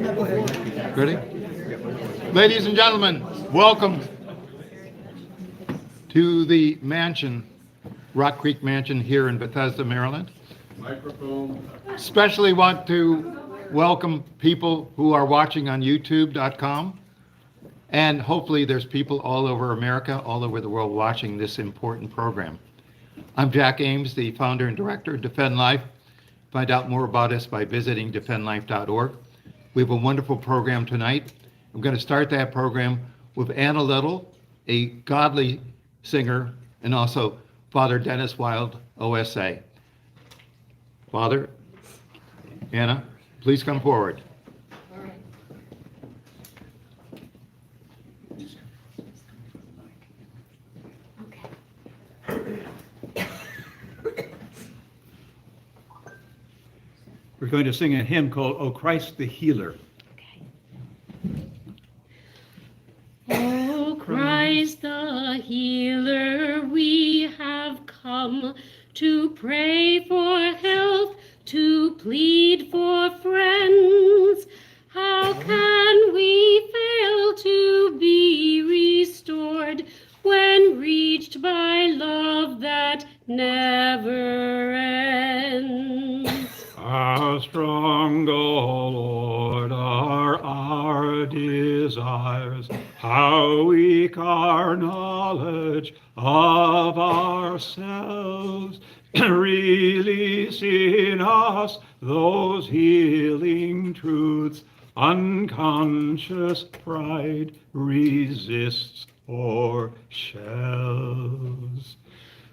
Ready? Ladies and gentlemen, welcome to the mansion, Rock Creek Mansion here in Bethesda, Maryland. Microphone. Especially want to welcome people who are watching on YouTube.com. And hopefully there's people all over America, all over the world watching this important program. I'm Jack Ames, the founder and director of Defend Life. Find out more about us by visiting defendlife.org. We have a wonderful program tonight. I'm going to start that program with Anna Little, a godly singer, and also Father Dennis Wild, OSA. Father, Anna, please come forward. We're going to sing a hymn called O Christ the Healer. O Christ the Healer, we have come to pray for health, to plead for friends. How can we fail to be restored when reached by love that never ends? How strong, O Lord, are our desires, how weak our knowledge of ourselves. Release in us those healing truths. Unconscious pride resists or shells.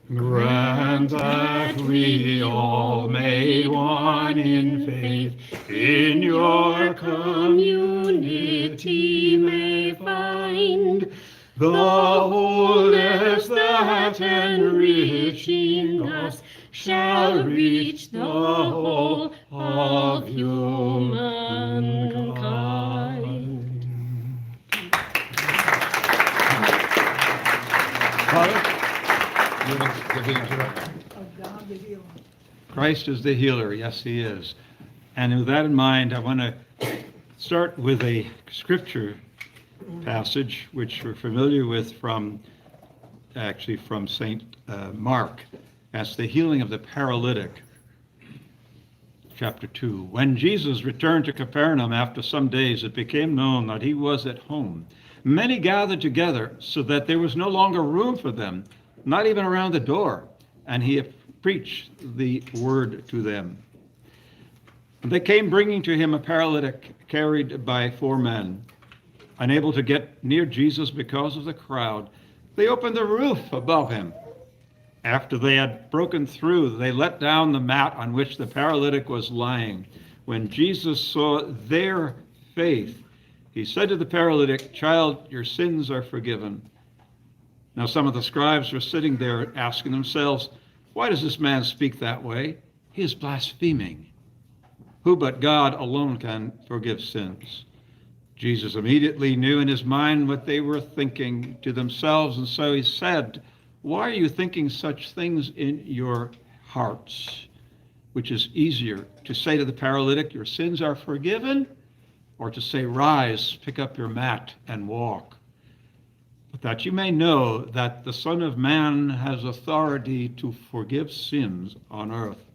Grant that we all may one in faith, in your community may find the wholeness that enriching us shall reach the whole of humankind. Father? Christ is the healer. Yes, he is. And with that in mind, I want to start with a scripture passage which we're familiar with from St. Mark. That's the healing of the paralytic. Chapter 2. When Jesus returned to Capernaum after some days, it became known that he was at home. Many gathered together so that there was no longer room for them, not even around the door, and he preached the word to them. They came bringing to him a paralytic carried by 4 men. Unable to get near Jesus because of the crowd, they opened the roof above him. After they had broken through, they let down the mat on which the paralytic was lying. When Jesus saw their faith, he said to the paralytic, "Child, your sins are forgiven." Now some of the scribes were sitting there asking themselves, "Why does this man speak that way? He is blaspheming. Who but God alone can forgive sins?" Jesus immediately knew in his mind what they were thinking to themselves, and so he said, "Why are you thinking such things in your hearts? Which is easier, to say to the paralytic, 'Your sins are forgiven,' or to say, 'Rise, pick up your mat and walk'? But that you may know that the Son of Man has authority to forgive sins on earth."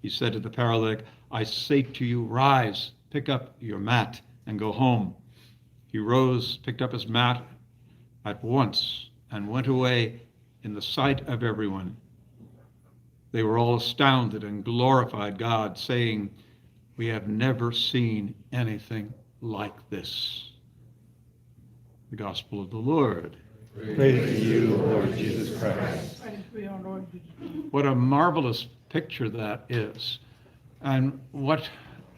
He said to the paralytic, "I say to you, rise, pick up your mat, and go home." He rose, picked up his mat at once, and went away in the sight of everyone. They were all astounded and glorified God, saying, "We have never seen anything like this." The Gospel of the Lord. Praise to you, Lord Jesus Christ. What a marvelous picture that is. And what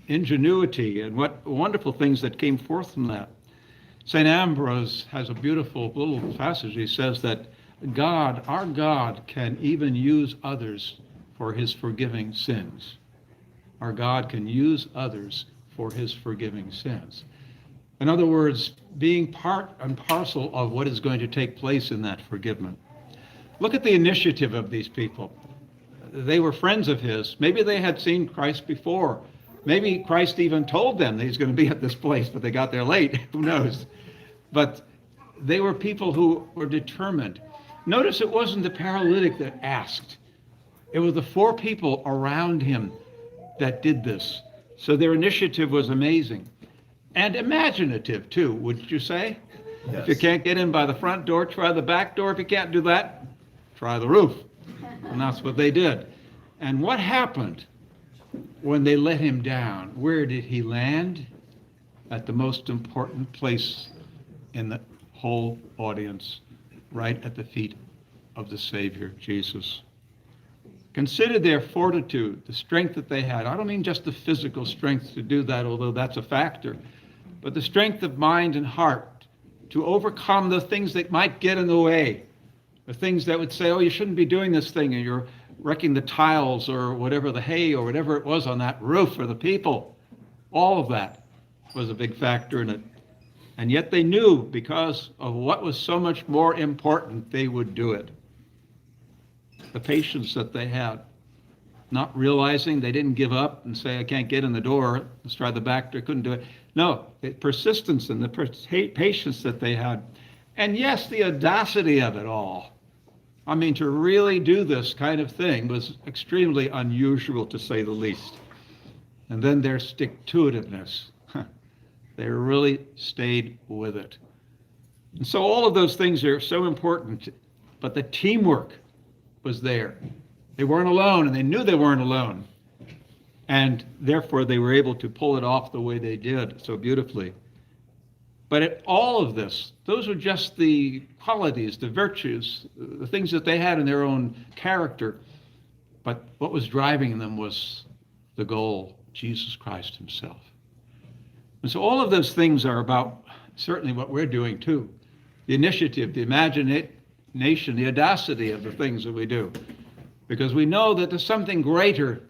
ingenuity and what wonderful things that came forth from that. St. Ambrose has a beautiful little passage. He says that God, our God, can even use others for his forgiving sins. Our God can use others for his forgiving sins. In other words, being part and parcel of what is going to take place in that forgiveness. Look at the initiative of these people. They were friends of his. Maybe they had seen Christ before, Maybe Christ even told them that he's going to be at this place, but they got there late. Who knows? But they were people who were determined. Notice it wasn't the paralytic that asked. It was the 4 people around him that did this. So their initiative was amazing. And imaginative, too, would you say? Yes. If you can't get in by the front door, try the back door. If you can't do that, try the roof. And that's what they did. And what happened when they let him down? Where did he land? At the most important place in the whole audience, right at the feet of the Savior, Jesus. Consider their fortitude, the strength that they had. I don't mean just the physical strength to do that, although that's a factor, but the strength of mind and heart to overcome the things that might get in the way, the things that would say, oh, you shouldn't be doing this thing, and you're wrecking the tiles or whatever, the hay or whatever it was on that roof for the people. All of that was a big factor in it. And yet they knew, because of what was so much more important, they would do it. The patience that they had, not realizing they didn't give up and say, I can't get in the door, let's try the back door, couldn't do it. No, the persistence and the patience that they had. And yes, the audacity of it all. I mean, to really do this kind of thing was extremely unusual, to say the least. And then their stick-to-itiveness. They really stayed with it. And so all of those things are so important, but the teamwork was there. They weren't alone, and they knew they weren't alone. And therefore, they were able to pull it off the way they did so beautifully. But all of this, those were just the qualities, the virtues, the things that they had in their own character. But what was driving them was the goal, Jesus Christ himself. And so all of those things are about certainly what we're doing too. The initiative, the imagination, the audacity of the things that we do. Because we know that there's something greater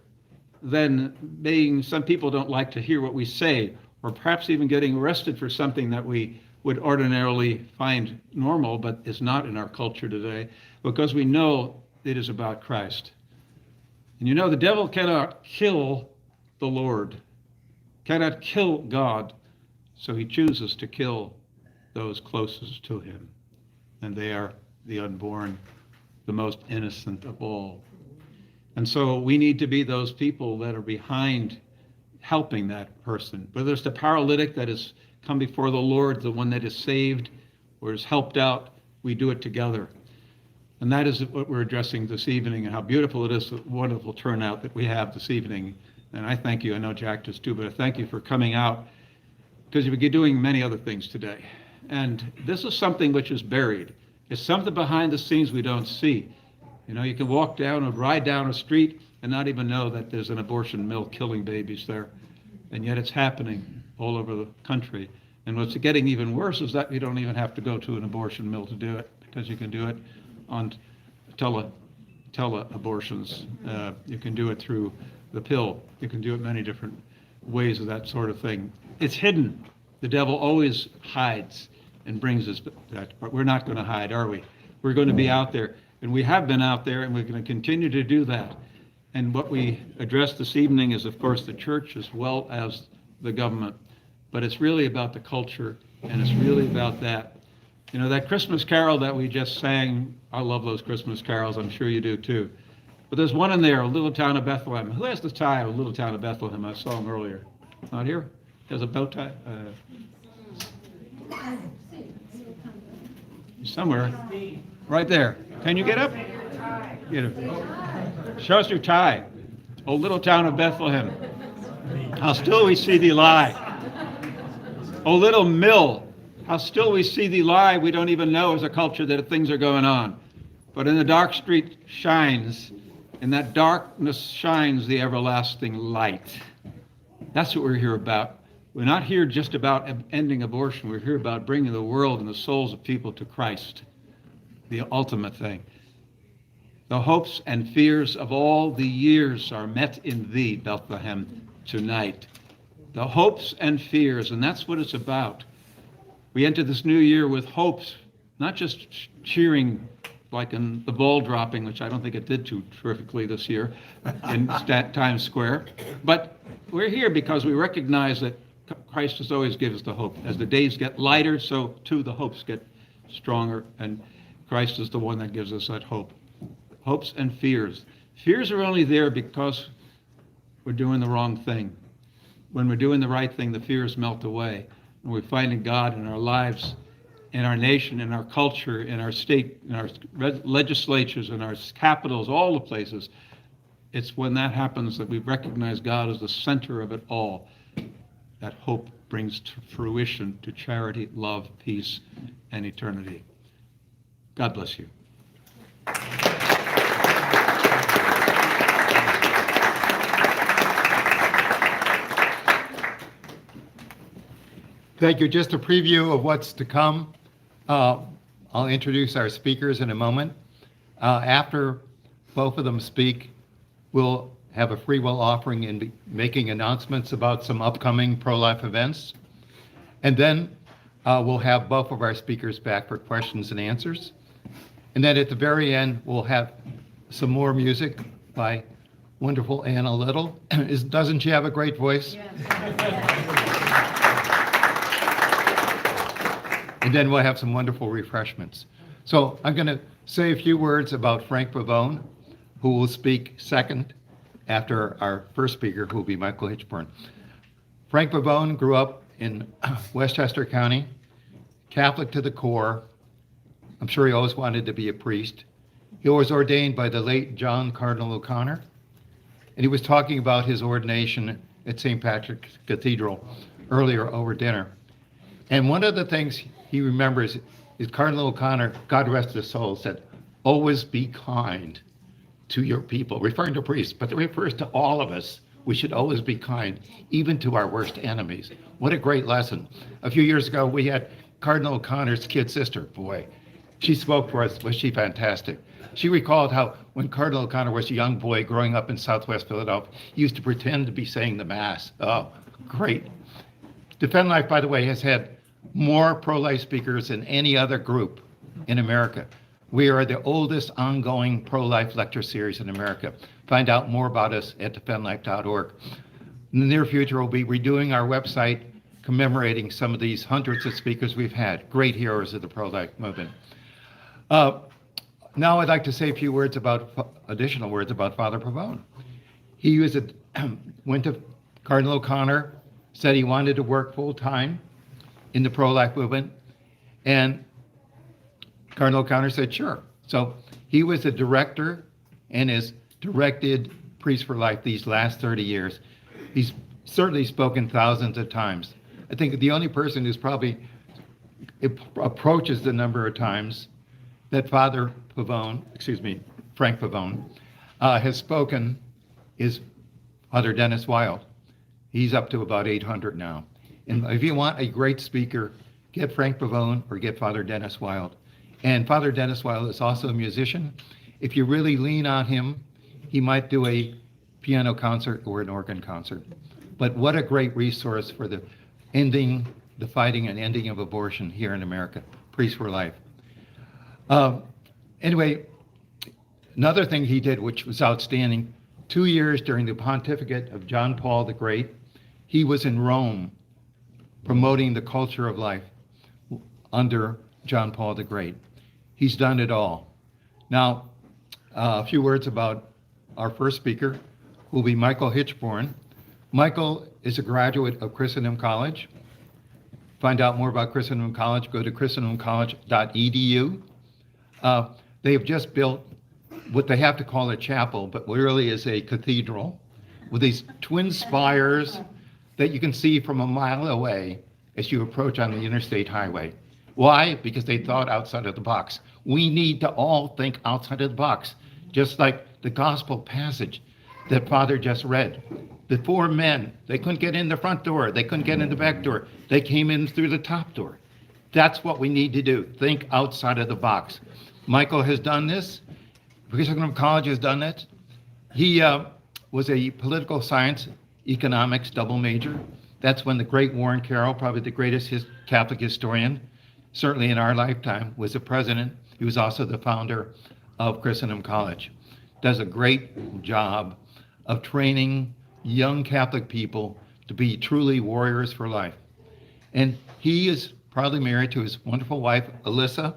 than being, some people don't like to hear what we say, or perhaps even getting arrested for something that we would ordinarily find normal, but is not in our culture today, because we know it is about Christ. And you know, the devil cannot kill the Lord, cannot kill God, so he chooses to kill those closest to him. And they are the unborn, the most innocent of all. And so we need to be those people that are behind helping that person, whether it's the paralytic that has come before the Lord, the one that is saved or is helped out, we do it together. And that is what we're addressing this evening, and how beautiful it is, the wonderful turnout that we have this evening. And I thank you. I know Jack does too, but I thank you for coming out, because you'll be doing many other things today. And this is something which is buried. It's something behind the scenes we don't see. You know, you can walk down or ride down a street and not even know that there's an abortion mill killing babies there. And yet it's happening all over the country. And what's getting even worse is that you don't even have to go to an abortion mill to do it, because you can do it on tele-abortions. You can do it through the pill. You can do it many different ways of that sort of thing. It's hidden. The devil always hides and brings us that, but we're not going to hide, are we? We're going to be out there, and we have been out there, and we're going to continue to do that. And what we address this evening is, of course, the church as well as the government, but it's really about the culture, and it's really about that. You know, that Christmas carol that we just sang, I love those Christmas carols, I'm sure you do too. But there's one in there, A Little Town of Bethlehem. Who has the tie of A Little Town of Bethlehem? I saw him earlier. Not here? He has a bow tie? Somewhere. Right there. Can you get up? Get up. Show us your tie. O little town of Bethlehem, how still we see thee lie. O little mill, how still we see thee lie. We don't even know as a culture that things are going on. But in the dark street shines, in that darkness shines the everlasting light. That's what we're here about. We're not here just about ending abortion. We're here about bringing the world and the souls of people to Christ, the ultimate thing. The hopes and fears of all the years are met in thee, Bethlehem, tonight. The hopes and fears, and that's what it's about. We enter this new year with hopes, not just cheering like in the ball dropping, which I don't think it did too terrifically this year in Times Square. But we're here because we recognize that Christ has always given us the hope. As the days get lighter, so too the hopes get stronger, and Christ is the one that gives us that hope. Hopes and fears. Fears are only there because we're doing the wrong thing. When we're doing the right thing, the fears melt away, and we're finding God in our lives, in our nation, in our culture, in our state, in our legislatures, in our capitals, all the places. It's when that happens that we recognize God as the center of it all. That hope brings to fruition to charity, love, peace, and eternity. God bless you. Thank you. Just a preview of what's to come. I'll introduce our speakers in a moment. After both of them speak, we'll have a free will offering and be making announcements about some upcoming pro-life events. And then we'll have both of our speakers back for questions and answers. And then at the very end, we'll have some more music by wonderful Anna Little. Doesn't she have a great voice? Yes. And then we'll have some wonderful refreshments. So I'm going to say a few words about Frank Pavone, who will speak second after our first speaker, who will be Michael Hichborn. Frank Pavone grew up in Westchester County, Catholic to the core. I'm sure he always wanted to be a priest. He was ordained by the late John Cardinal O'Connor, and he was talking about his ordination at St. Patrick's Cathedral earlier over dinner. And one of the things he remembers is Cardinal O'Connor, God rest his soul, said, "Always be kind to your people," referring to priests, but it refers to all of us. We should always be kind, even to our worst enemies. What a great lesson. A few years ago, we had Cardinal O'Connor's kid sister. Boy, she spoke for us. Was she fantastic? She recalled how when Cardinal O'Connor was a young boy growing up in Southwest Philadelphia, he used to pretend to be saying the Mass. Oh, great. Defend Life, by the way, has had more pro-life speakers than any other group in America. We are the oldest ongoing pro-life lecture series in America. Find out more about us at defendlife.org. In the near future, we'll be redoing our website commemorating some of these hundreds of speakers we've had, great heroes of the pro-life movement. Now I'd like to say a few words additional words about Father Pavone. He went to Cardinal O'Connor, said he wanted to work full-time in the pro-life movement, and Cardinal O'Connor said, sure. So he was a director and has directed Priests for Life these last 30 years. He's certainly spoken thousands of times. I think the only person who's probably approaches the number of times that Frank Pavone, has spoken is Father Dennis Wild. He's up to about 800 now. And if you want a great speaker, get Frank Pavone or get Father Dennis Wild. And Father Dennis Wild is also a musician. If you really lean on him, he might do a piano concert or an organ concert. But what a great resource for the fighting and ending of abortion here in America. Priests for Life. Anyway, another thing he did, which was outstanding, 2 years during the pontificate of John Paul the Great, he was in Rome promoting the culture of life under John Paul the Great. He's done it all. Now, a few words about our first speaker, who will be Michael Hichborn. Michael is a graduate of Christendom College. Find out more about Christendom College, go to christendomcollege.edu. They have just built what they have to call a chapel, but really is a cathedral with these twin spires that you can see from a mile away as you approach on the interstate highway. Why? Because they thought outside of the box. We need to all think outside of the box, just like the gospel passage that Father just read. The 4 men, they couldn't get in the front door, they couldn't get in the back door, they came in through the top door. That's what we need to do, think outside of the box. Michael has done this, Christendom College has done it. He was a political science, economics double major. That's when the great Warren Carroll, probably the greatest Catholic historian, certainly in our lifetime, was the president He was also the founder of Christendom College. Does a great job of training young Catholic people to be truly warriors for life. And he is proudly married to his wonderful wife, Alyssa.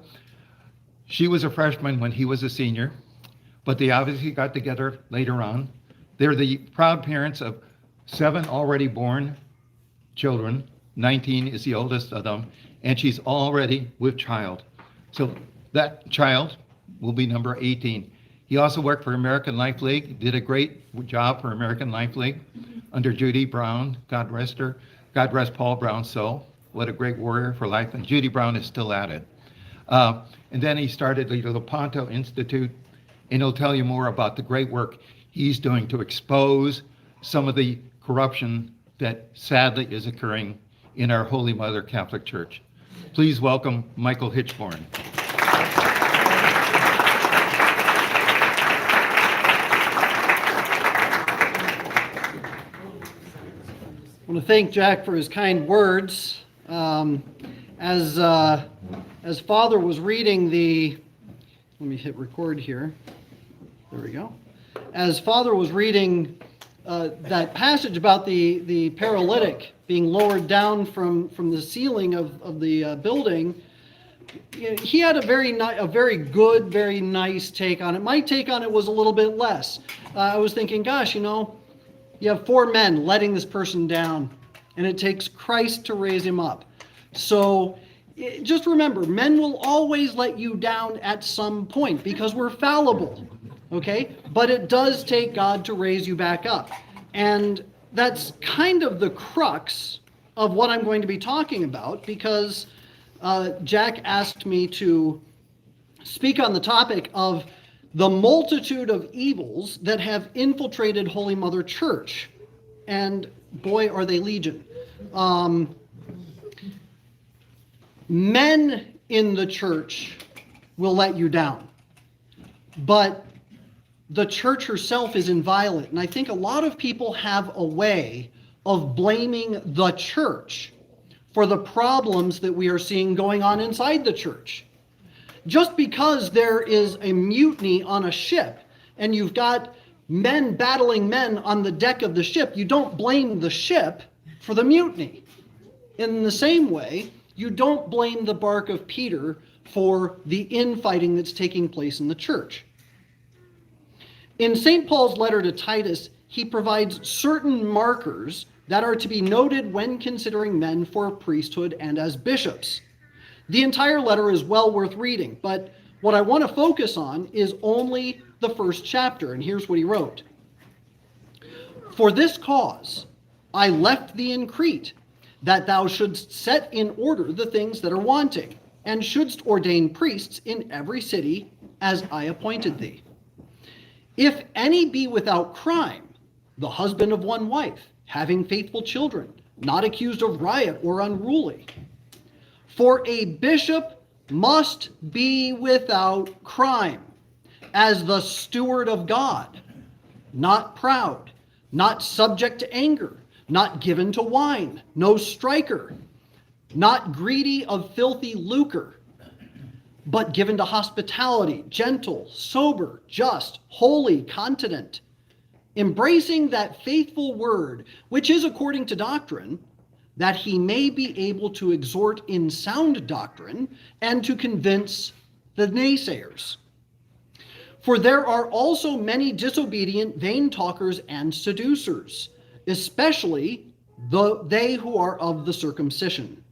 She was a freshman when he was a senior, but they obviously got together later on. They're the proud parents of 7 already born children. 19 is the oldest of them, and she's already with child. So that child will be number 18. He also worked for American Life League, did a great job for American Life League under Judy Brown, God rest her. God rest Paul Brown's soul. What a great warrior for life, and Judy Brown is still at it. And then he started the Lepanto Institute, and he'll tell you more about the great work he's doing to expose some of the corruption that sadly is occurring in our Holy Mother Catholic Church. Please welcome Michael Hichborn. I want to thank Jack for his kind words. As Father was reading let me hit record here. There we go. As Father was reading that passage about the paralytic being lowered down from the ceiling of the building, he had a very good, very nice take on it. My take on it was a little bit less. I was thinking, gosh, you have 4 men letting this person down, and it takes Christ to raise him up. So just remember, men will always let you down at some point because we're fallible, okay? But it does take God to raise you back up. And that's kind of the crux of what I'm going to be talking about, because Jack asked me to speak on the topic of the multitude of evils that have infiltrated Holy Mother Church. And boy, are they legion. Men in the church will let you down, but the church herself is inviolate. And I think a lot of people have a way of blaming the church for the problems that we are seeing going on inside the church. Just because there is a mutiny on a ship and you've got men battling men on the deck of the ship, you don't blame the ship for the mutiny. In the same way, you don't blame the bark of Peter for the infighting that's taking place in the church. In St. Paul's letter to Titus, he provides certain markers that are to be noted when considering men for priesthood and as bishops. The entire letter is well worth reading, but what I want to focus on is only the first chapter, and here's what he wrote. For this cause I left thee in Crete, that thou shouldst set in order the things that are wanting, and shouldst ordain priests in every city as I appointed thee. If any be without crime, the husband of one wife, having faithful children, not accused of riot or unruly. For a bishop must be without crime, as the steward of God, not proud, not subject to anger, not given to wine, no striker, not greedy of filthy lucre, but given to hospitality, gentle, sober, just, holy, continent, embracing that faithful word, which is according to doctrine, that he may be able to exhort in sound doctrine and to convince the naysayers. For there are also many disobedient, vain talkers and seducers, especially they who are of the circumcision,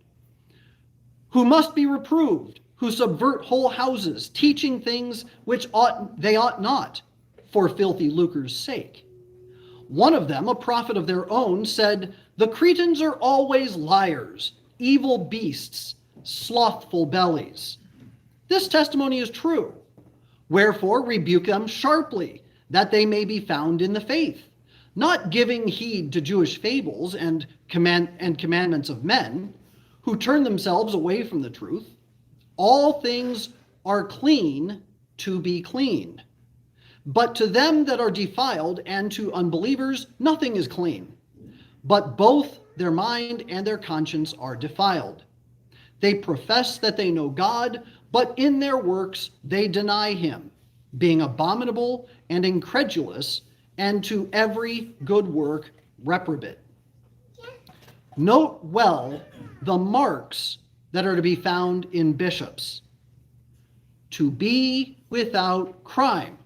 who must be reproved, who subvert whole houses, teaching things which they ought not, for filthy lucre's sake. One of them, a prophet of their own, said, the Cretans are always liars, evil beasts, slothful bellies. This testimony is true. Wherefore rebuke them sharply, that they may be found in the faith, not giving heed to Jewish fables and commandments of men, who turn themselves away from the truth. All things are clean to be clean. But to them that are defiled and to unbelievers, nothing is clean. But both their mind and their conscience are defiled. They profess that they know God, but in their works they deny him, being abominable and incredulous, and to every good work reprobate. Note well the marks that are to be found in bishops. To be without crime.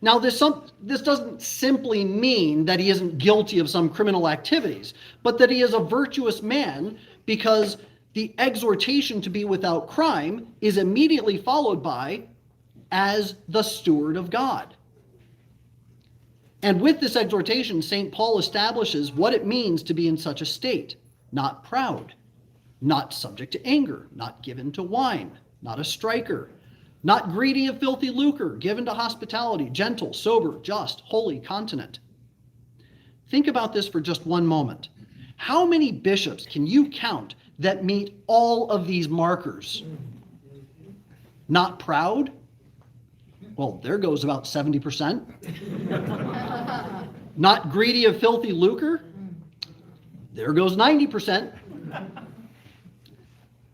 Now, this doesn't simply mean that he isn't guilty of some criminal activities, but that he is a virtuous man, because the exhortation to be without crime is immediately followed by, as the steward of God. And with this exhortation, St. Paul establishes what it means to be in such a state: not proud, not subject to anger, not given to wine, not a striker, not greedy of filthy lucre, given to hospitality, gentle, sober, just, holy, continent. Think about this for just one moment. How many bishops can you count that meet all of these markers? Not proud? Well, there goes about 70%. Not greedy of filthy lucre? There goes 90%.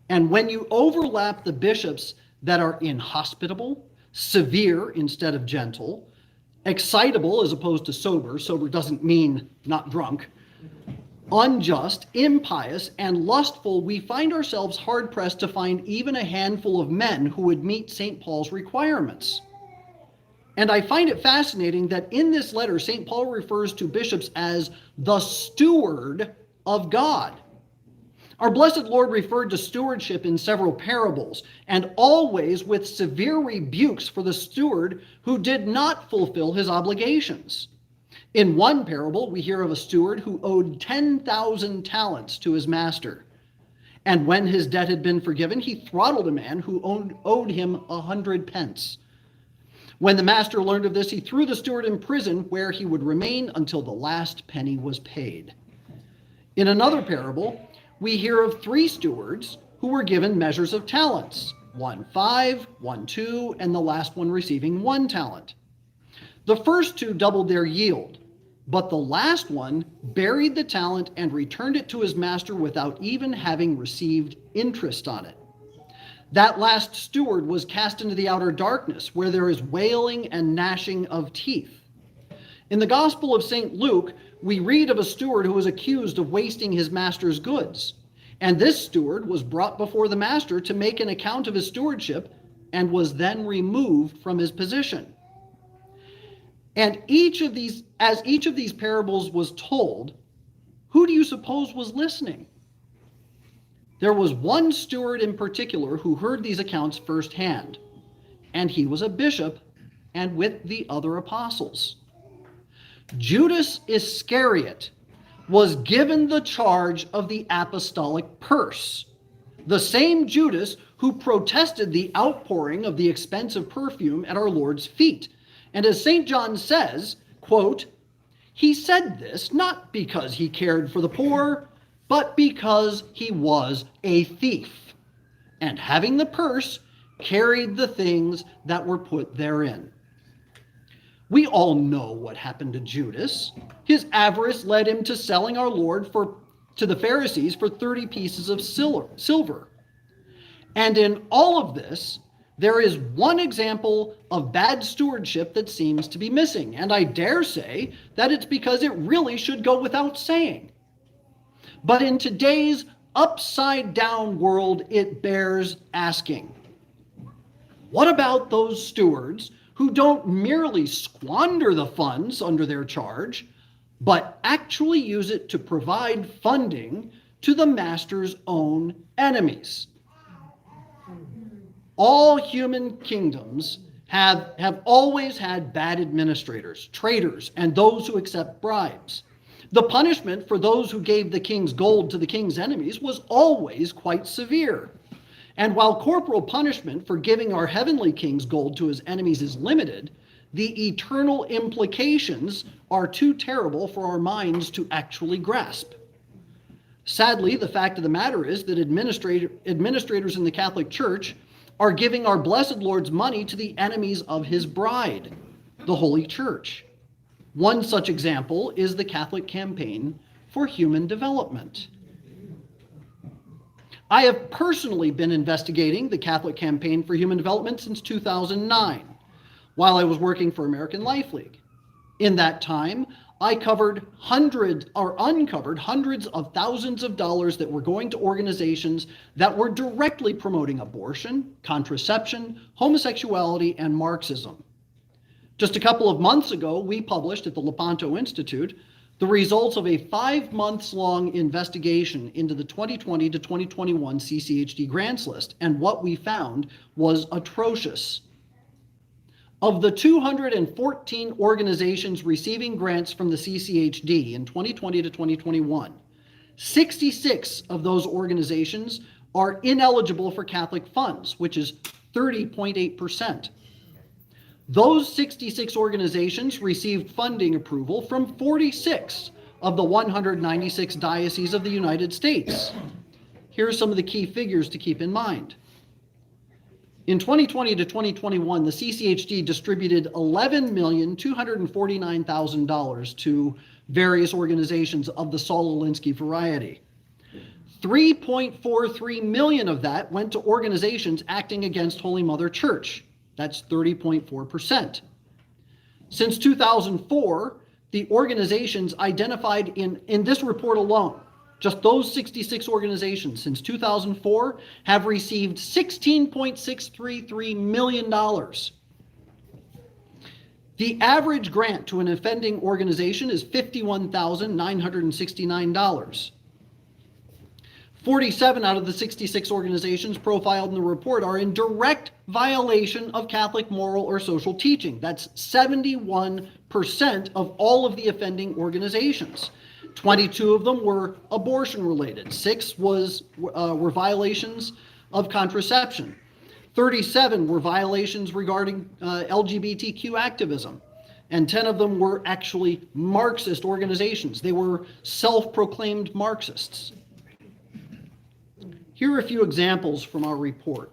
And when you overlap the bishops that are inhospitable, severe instead of gentle, excitable as opposed to sober — sober doesn't mean not drunk — unjust, impious, and lustful, we find ourselves hard-pressed to find even a handful of men who would meet St. Paul's requirements. And I find it fascinating that in this letter, St. Paul refers to bishops as the steward of God. Our blessed Lord referred to stewardship in several parables, and always with severe rebukes for the steward who did not fulfill his obligations. In one parable, we hear of a steward who owed 10,000 talents to his master. And when his debt had been forgiven, he throttled a man who owed him 100 pence. When the master learned of this, he threw the steward in prison, where he would remain until the last penny was paid. In another parable, we hear of 3 stewards who were given measures of talents, one 5, one 2, and the last one receiving 1 talent. The first 2 doubled their yield, but the last one buried the talent and returned it to his master without even having received interest on it. That last steward was cast into the outer darkness, where there is wailing and gnashing of teeth. In the Gospel of St. Luke, we read of a steward who was accused of wasting his master's goods. And this steward was brought before the master to make an account of his stewardship, and was then removed from his position. And as each of these parables was told, who do you suppose was listening? There was one steward in particular who heard these accounts firsthand, and he was a bishop, and with the other apostles. Judas Iscariot was given the charge of the apostolic purse, the same Judas who protested the outpouring of the expensive perfume at our Lord's feet. And as St. John says, quote, "He said this not because he cared for the poor, but because he was a thief, and having the purse, carried the things that were put therein." We all know what happened to Judas. His avarice led him to selling our Lord to the Pharisees for 30 pieces of silver. And in all of this, there is one example of bad stewardship that seems to be missing. And I dare say that it's because it really should go without saying. But in today's upside-down world, it bears asking. What about those stewards who don't merely squander the funds under their charge, but actually use it to provide funding to the master's own enemies? All human kingdoms have always had bad administrators, traitors, and those who accept bribes. The punishment for those who gave the king's gold to the king's enemies was always quite severe. And while corporal punishment for giving our heavenly king's gold to his enemies is limited, the eternal implications are too terrible for our minds to actually grasp. Sadly, the fact of the matter is that administrators in the Catholic Church are giving our blessed Lord's money to the enemies of his bride, the Holy Church. One such example is the Catholic Campaign for Human Development. I have personally been investigating the Catholic Campaign for Human Development since 2009, while I was working for American Life League. In that time, I uncovered hundreds of thousands of dollars that were going to organizations that were directly promoting abortion, contraception, homosexuality, and Marxism. Just a couple of months ago, we published at the Lepanto Institute the results of a 5-month-long investigation into the 2020 to 2021 CCHD grants list, and what we found was atrocious. Of the 214 organizations receiving grants from the CCHD in 2020 to 2021, 66 of those organizations are ineligible for Catholic funds, which is 30.8%. Those 66 organizations received funding approval from 46 of the 196 dioceses of the United States. Here are some of the key figures to keep in mind. In 2020 to 2021, the CCHD distributed $11,249,000 to various organizations of the Saul Alinsky variety. 3.43 million of that went to organizations acting against Holy Mother Church. That's 30.4%. Since 2004, the organizations identified in this report alone, just those 66 organizations since 2004 have received $16.633 million. The average grant to an offending organization is $51,969. 47 out of the 66 organizations profiled in the report are in direct violation of Catholic moral or social teaching. That's 71% of all of the offending organizations. 22 of them were abortion related. 6 were violations of contraception. 37 were violations regarding LGBTQ activism. And 10 of them were actually Marxist organizations. They were self-proclaimed Marxists. Here are a few examples from our report.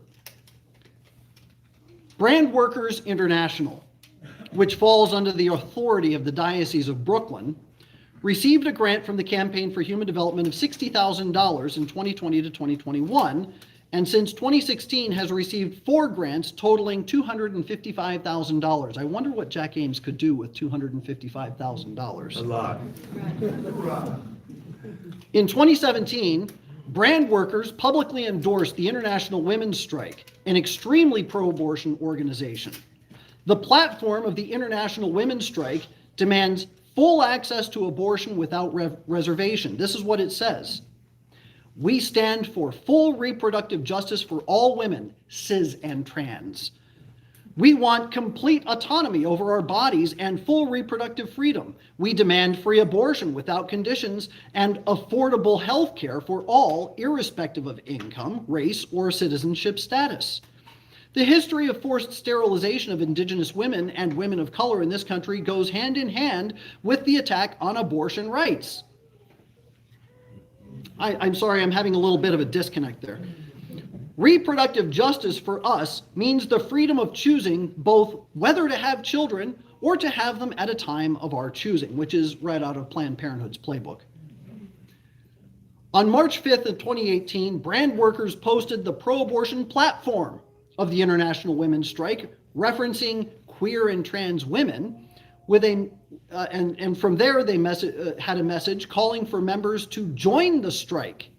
Brand Workers International, which falls under the authority of the Diocese of Brooklyn, received a grant from the Campaign for Human Development of $60,000 in 2020 to 2021, and since 2016 has received 4 grants totaling $255,000. I wonder what Jack Ames could do with $255,000. A lot. In 2017, Brand Workers publicly endorsed the International Women's Strike, an extremely pro-abortion organization. The platform of the International Women's Strike demands full access to abortion without reservation. This is what it says. We stand for full reproductive justice for all women, cis and trans. We want complete autonomy over our bodies and full reproductive freedom. We demand free abortion without conditions and affordable health care for all, irrespective of income, race, or citizenship status. The history of forced sterilization of Indigenous women and women of color in this country goes hand in hand with the attack on abortion rights. I'm sorry, I'm having a little bit of a disconnect there. Reproductive justice for us means the freedom of choosing both whether to have children or to have them at a time of our choosing, which is right out of Planned Parenthood's playbook. On March 5th of 2018, Brand Workers posted the pro-abortion platform of the International Women's Strike, referencing queer and trans women, with and from there they had a message calling for members to join the strike.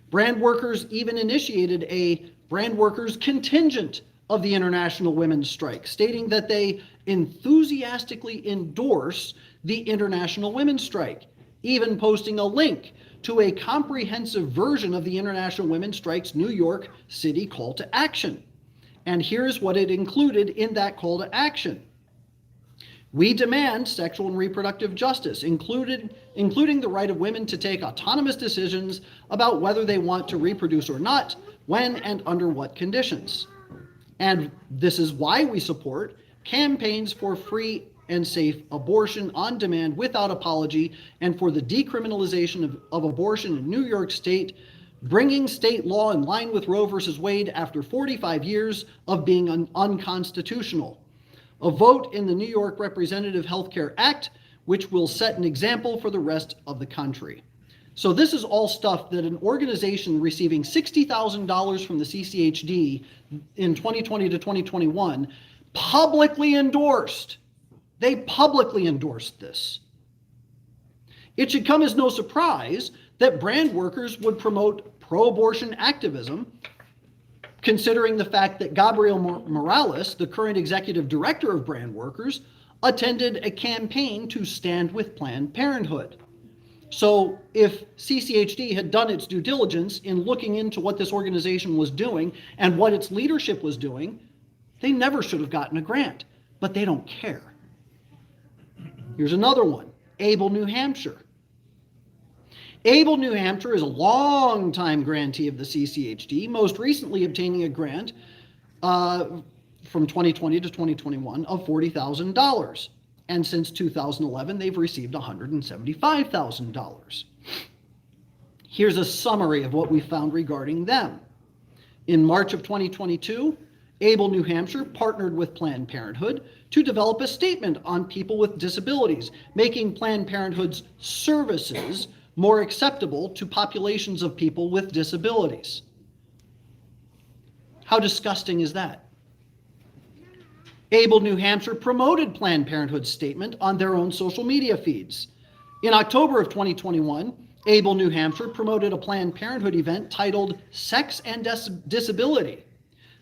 Brand Workers even initiated a Brand Workers contingent of the International Women's Strike, stating that they enthusiastically endorse the International Women's Strike, even posting a link to a comprehensive version of the International Women's Strike's New York City call to action. And here's what it included in that call to action. We demand sexual and reproductive justice, including the right of women to take autonomous decisions about whether they want to reproduce or not, when and under what conditions. And this is why we support campaigns for free and safe abortion on demand without apology, and for the decriminalization of abortion in New York State, bringing state law in line with Roe v. Wade after 45 years of being unconstitutional. A vote in the New York Representative Health Care Act, which will set an example for the rest of the country. So this is all stuff that an organization receiving $60,000 from the CCHD in 2020 to 2021 publicly endorsed. They publicly endorsed this. It should come as no surprise that brand workers would promote pro-abortion activism, considering the fact that Gabriel Morales, the current executive director of brand workers, attended a campaign to stand with Planned Parenthood. So if CCHD had done its due diligence in looking into what this organization was doing and what its leadership was doing, they never should have gotten a grant, but they don't care. Here's another one, Able, New Hampshire. Able, New Hampshire is a long-time grantee of the CCHD, most recently obtaining a grant from 2020 to 2021 of $40,000. And since 2011, they've received $175,000. Here's a summary of what we found regarding them. In March of 2022, Able, New Hampshire partnered with Planned Parenthood to develop a statement on people with disabilities, making Planned Parenthood's services more acceptable to populations of people with disabilities. How disgusting is that? Able, New Hampshire promoted Planned Parenthood's statement on their own social media feeds. In October of 2021, Able, New Hampshire promoted a Planned Parenthood event titled Sex and Disability.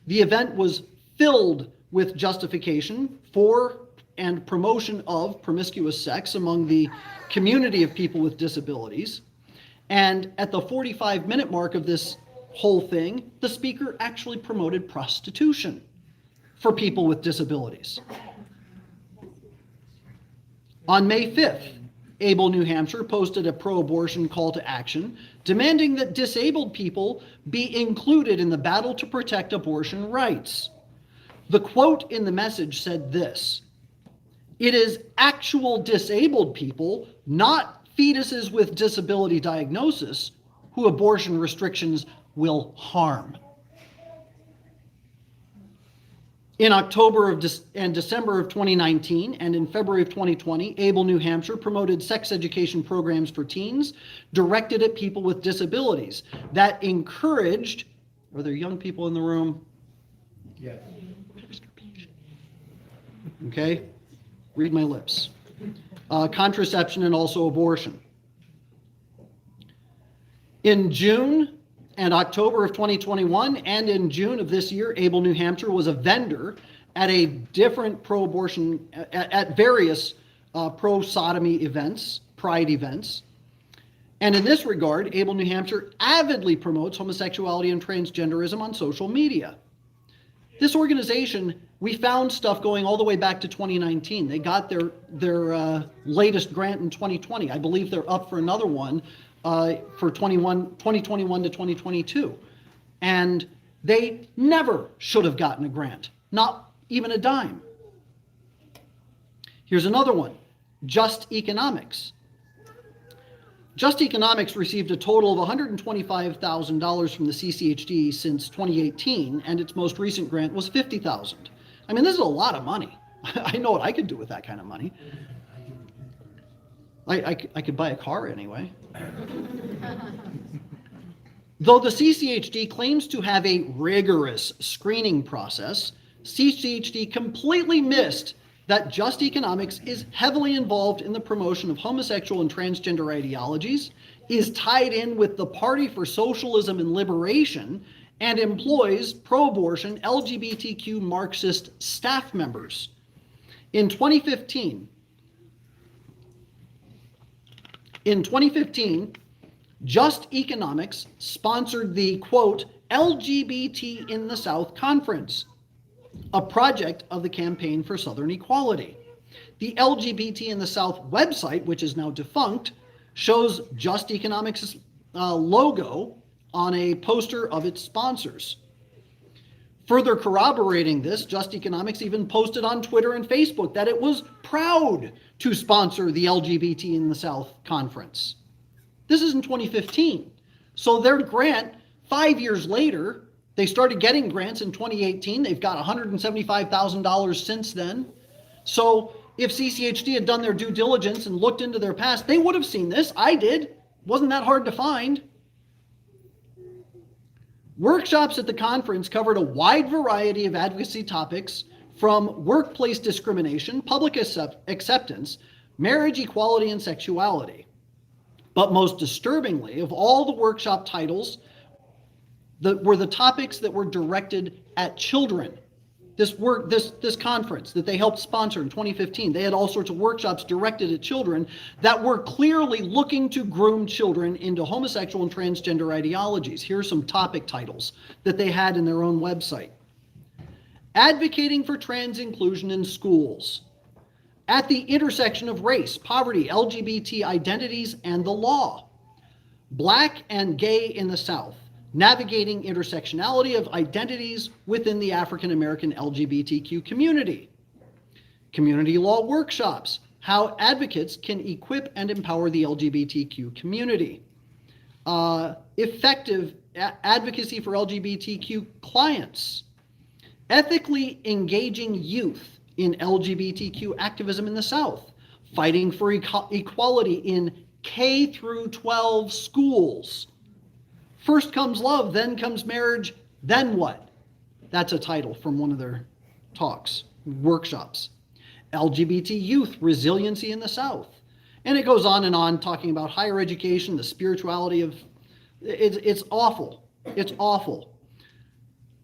The event was filled with justification for and promotion of promiscuous sex among the community of people with disabilities. And at the 45-minute mark of this whole thing, the speaker actually promoted prostitution for people with disabilities. On May 5th, Able, New Hampshire posted a pro-abortion call to action demanding that disabled people be included in the battle to protect abortion rights. The quote in the message said this: "It is actual disabled people, not fetuses with disability diagnosis, who abortion restrictions will harm." In October and December of 2019 and in February of 2020, Able, New Hampshire promoted sex education programs for teens directed at people with disabilities that encouraged, are there young people in the room? Yes. Okay, read my lips. Contraception and also abortion. In June and October of 2021 and in June of this year, Able, New Hampshire was a vendor at a different pro-abortion, at various pro-sodomy events, pride events. And in this regard, Able, New Hampshire avidly promotes homosexuality and transgenderism on social media. This organization, we found stuff going all the way back to 2019. They got their latest grant in 2020. I believe they're up for another one for 2021 to 2022. And they never should have gotten a grant, not even a dime. Here's another one, Just Economics. Just Economics received a total of $125,000 from the CCHD since 2018, and its most recent grant was $50,000. I mean, this is a lot of money. I know what I could do with that kind of money. I could buy a car anyway. Though the CCHD claims to have a rigorous screening process, CCHD completely missed that Just Economics is heavily involved in the promotion of homosexual and transgender ideologies, is tied in with the Party for Socialism and Liberation, and employs pro-abortion LGBTQ Marxist staff members. In 2015, Just Economics sponsored the, quote, LGBT in the South Conference, a project of the Campaign for Southern Equality. The LGBT in the South website, which is now defunct, shows Just Economics' logo on a poster of its sponsors. Further corroborating this, Just Economics even posted on Twitter and Facebook that it was proud to sponsor the LGBT in the South conference. This is in 2015. So their grant, 5 years later, they started getting grants in 2018. They've got $175,000 since then. So if CCHD had done their due diligence and looked into their past, they would have seen this. I did. Wasn't that hard to find. Workshops at the conference covered a wide variety of advocacy topics from workplace discrimination, public acceptance, marriage equality, and sexuality. But most disturbingly, of all the workshop titles, were the topics that were directed at children. This conference that they helped sponsor in 2015, they had all sorts of workshops directed at children that were clearly looking to groom children into homosexual and transgender ideologies. Here are some topic titles that they had in their own website. Advocating for trans inclusion in schools. At the intersection of race, poverty, LGBT identities, and the law. Black and gay in the South. Navigating intersectionality of identities within the African American LGBTQ community. Community law workshops, how advocates can equip and empower the LGBTQ community. Effective advocacy for LGBTQ clients. Ethically engaging youth in LGBTQ activism in the South. Fighting for equality in K through 12 schools. First comes love, then comes marriage, then what? That's a title from one of their talks, workshops. LGBT youth, resiliency in the South. And it goes on talking about higher education, the spirituality of, it's awful. It's awful.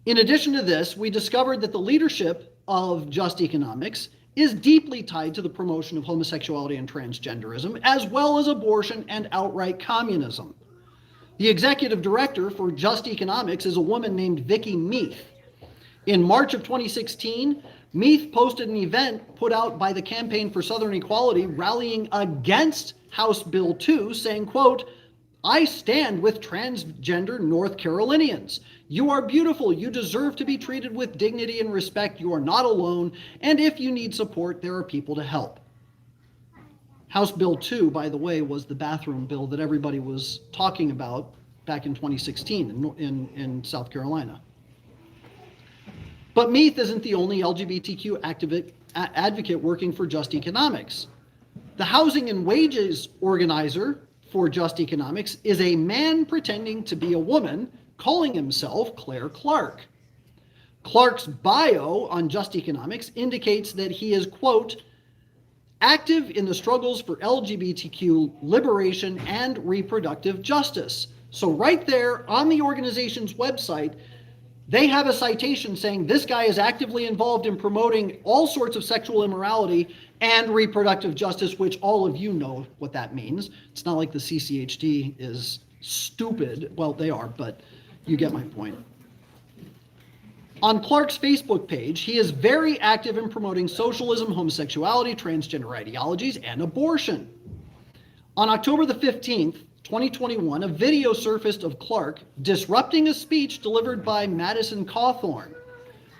In addition to this, we discovered that the leadership of Just Economics is deeply tied to the promotion of homosexuality and transgenderism, as well as abortion and outright communism. The executive director for Just Economics is a woman named Vicki Meath. In March of 2016, Meath posted an event put out by the Campaign for Southern Equality rallying against House Bill 2, saying, quote, "I stand with transgender North Carolinians. You are beautiful. You deserve to be treated with dignity and respect. You are not alone. And if you need support, there are people to help." House Bill 2, by the way, was the bathroom bill that everybody was talking about back in 2016 in South Carolina. But Meath isn't the only LGBTQ advocate working for Just Economics. The housing and wages organizer for Just Economics is a man pretending to be a woman, calling himself Claire Clark. Clark's bio on Just Economics indicates that he is, quote, "active in the struggles for LGBTQ liberation and reproductive justice." So right there on the organization's website, they have a citation saying this guy is actively involved in promoting all sorts of sexual immorality and reproductive justice, which all of you know what that means. It's not like the CCHD is stupid. Well, they are, but you get my point. On Clark's Facebook page, he is very active in promoting socialism, homosexuality, transgender ideologies, and abortion. On October the 15th, 2021, a video surfaced of Clark disrupting a speech delivered by Madison Cawthorn.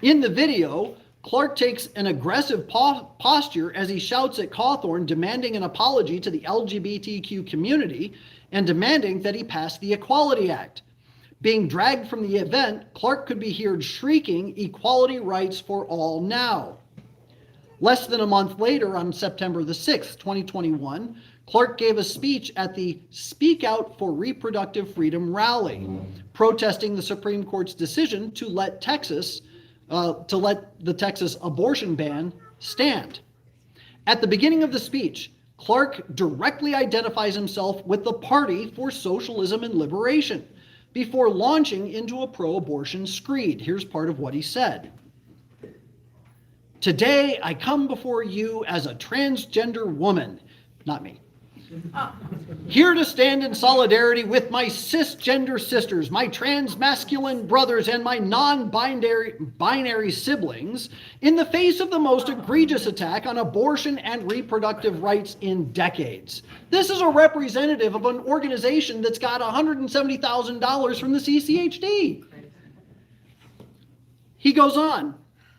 In the video, Clark takes an aggressive posture as he shouts at Cawthorn, demanding an apology to the LGBTQ community and demanding that he pass the Equality Act. Being dragged from the event, Clark could be heard shrieking, "Equality rights for all now." Less than a month later, on September the 6th, 2021, Clark gave a speech at the Speak Out for Reproductive Freedom rally, protesting the Supreme Court's decision to let the Texas abortion ban stand. At the beginning of the speech, Clark directly identifies himself with the Party for Socialism and Liberation, before launching into a pro-abortion screed. Here's part of what he said. "Today, I come before you as a transgender woman," not me, "here to stand in solidarity with my cisgender sisters, my trans-masculine brothers, and my non-binary siblings in the face of the most egregious attack on abortion and reproductive rights in decades." This is a representative of an organization that's got $170,000 from the CCHD. He goes on,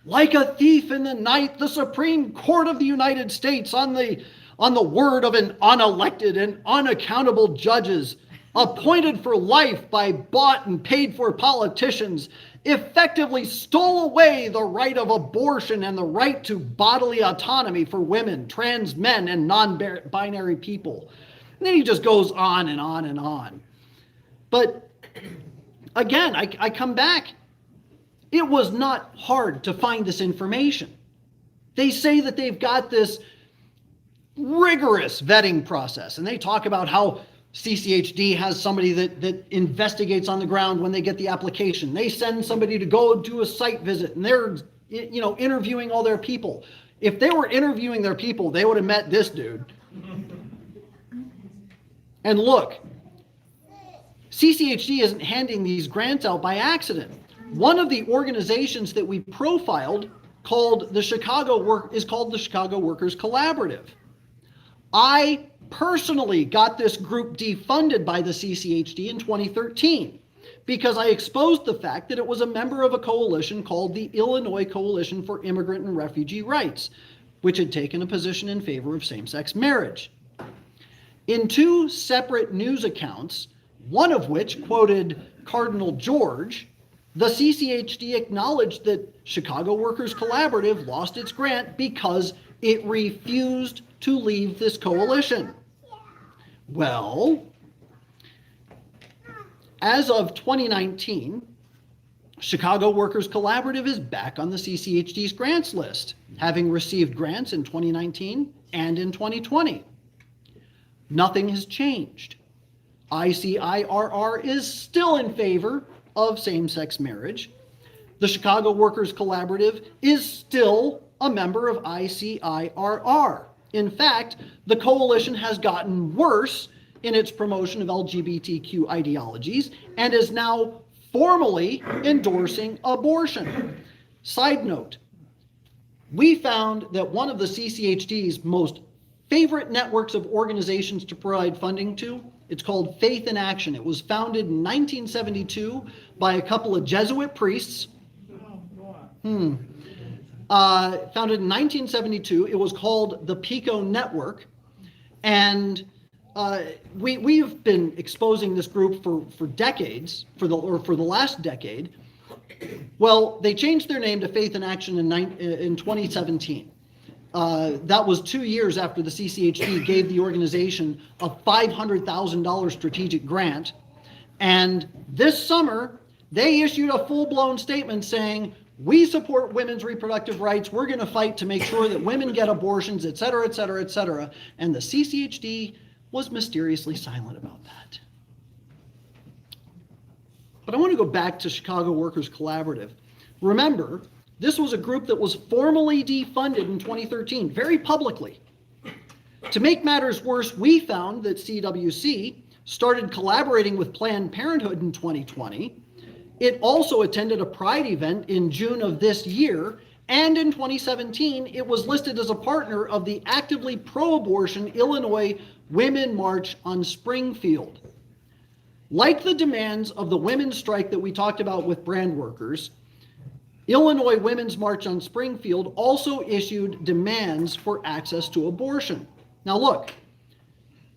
"Like a thief in the night, the Supreme Court of the United States, on the word of an unelected and unaccountable judges, appointed for life by bought and paid for politicians, effectively stole away the right of abortion and the right to bodily autonomy for women, trans men, and non-binary people. And then he just goes on and on and on. But again, I come back. It was not hard to find this information. They say that they've got this rigorous vetting process, and they talk about how CCHD has somebody that investigates on the ground when they get the application. They send somebody to go do a site visit, and they're interviewing all their people. If they were interviewing their people, they would have met this dude. And look, CCHD isn't handing these grants out by accident. One of the organizations that we profiled called the Chicago Workers Collaborative. I personally got this group defunded by the CCHD in 2013 because I exposed the fact that it was a member of a coalition called the Illinois Coalition for Immigrant and Refugee Rights, which had taken a position in favor of same-sex marriage. In two separate news accounts, one of which quoted Cardinal George, the CCHD acknowledged that Chicago Workers Collaborative lost its grant because it refused to leave this coalition. Well, as of 2019, Chicago Workers Collaborative is back on the CCHD's grants list, having received grants in 2019 and in 2020. Nothing has changed. ICIRR is still in favor of same-sex marriage. The Chicago Workers Collaborative is still a member of ICIRR. In fact, the coalition has gotten worse in its promotion of LGBTQ ideologies and is now formally endorsing abortion. Side note, we found that one of the CCHD's most favorite networks of organizations to provide funding to, it's called Faith in Action. It was founded in 1972 by a couple of Jesuit priests. Founded in 1972. It was called the PICO Network. And we've been exposing this group for decades, for the last decade. Well, they changed their name to Faith in Action in 2017. That was 2 years after the CCHD gave the organization a $500,000 strategic grant. And this summer, they issued a full-blown statement saying, we support women's reproductive rights. We're going to fight to make sure that women get abortions, et cetera, et cetera, et cetera. And the CCHD was mysteriously silent about that. But I want to go back to Chicago Workers Collaborative. Remember, this was a group that was formally defunded in 2013, very publicly. To make matters worse, we found that CWC started collaborating with Planned Parenthood in 2020. It also attended a Pride event in June of this year, and in 2017, it was listed as a partner of the actively pro-abortion Illinois Women March on Springfield. Like the demands of the women's strike that we talked about with brand workers, Illinois Women's March on Springfield also issued demands for access to abortion. Now look,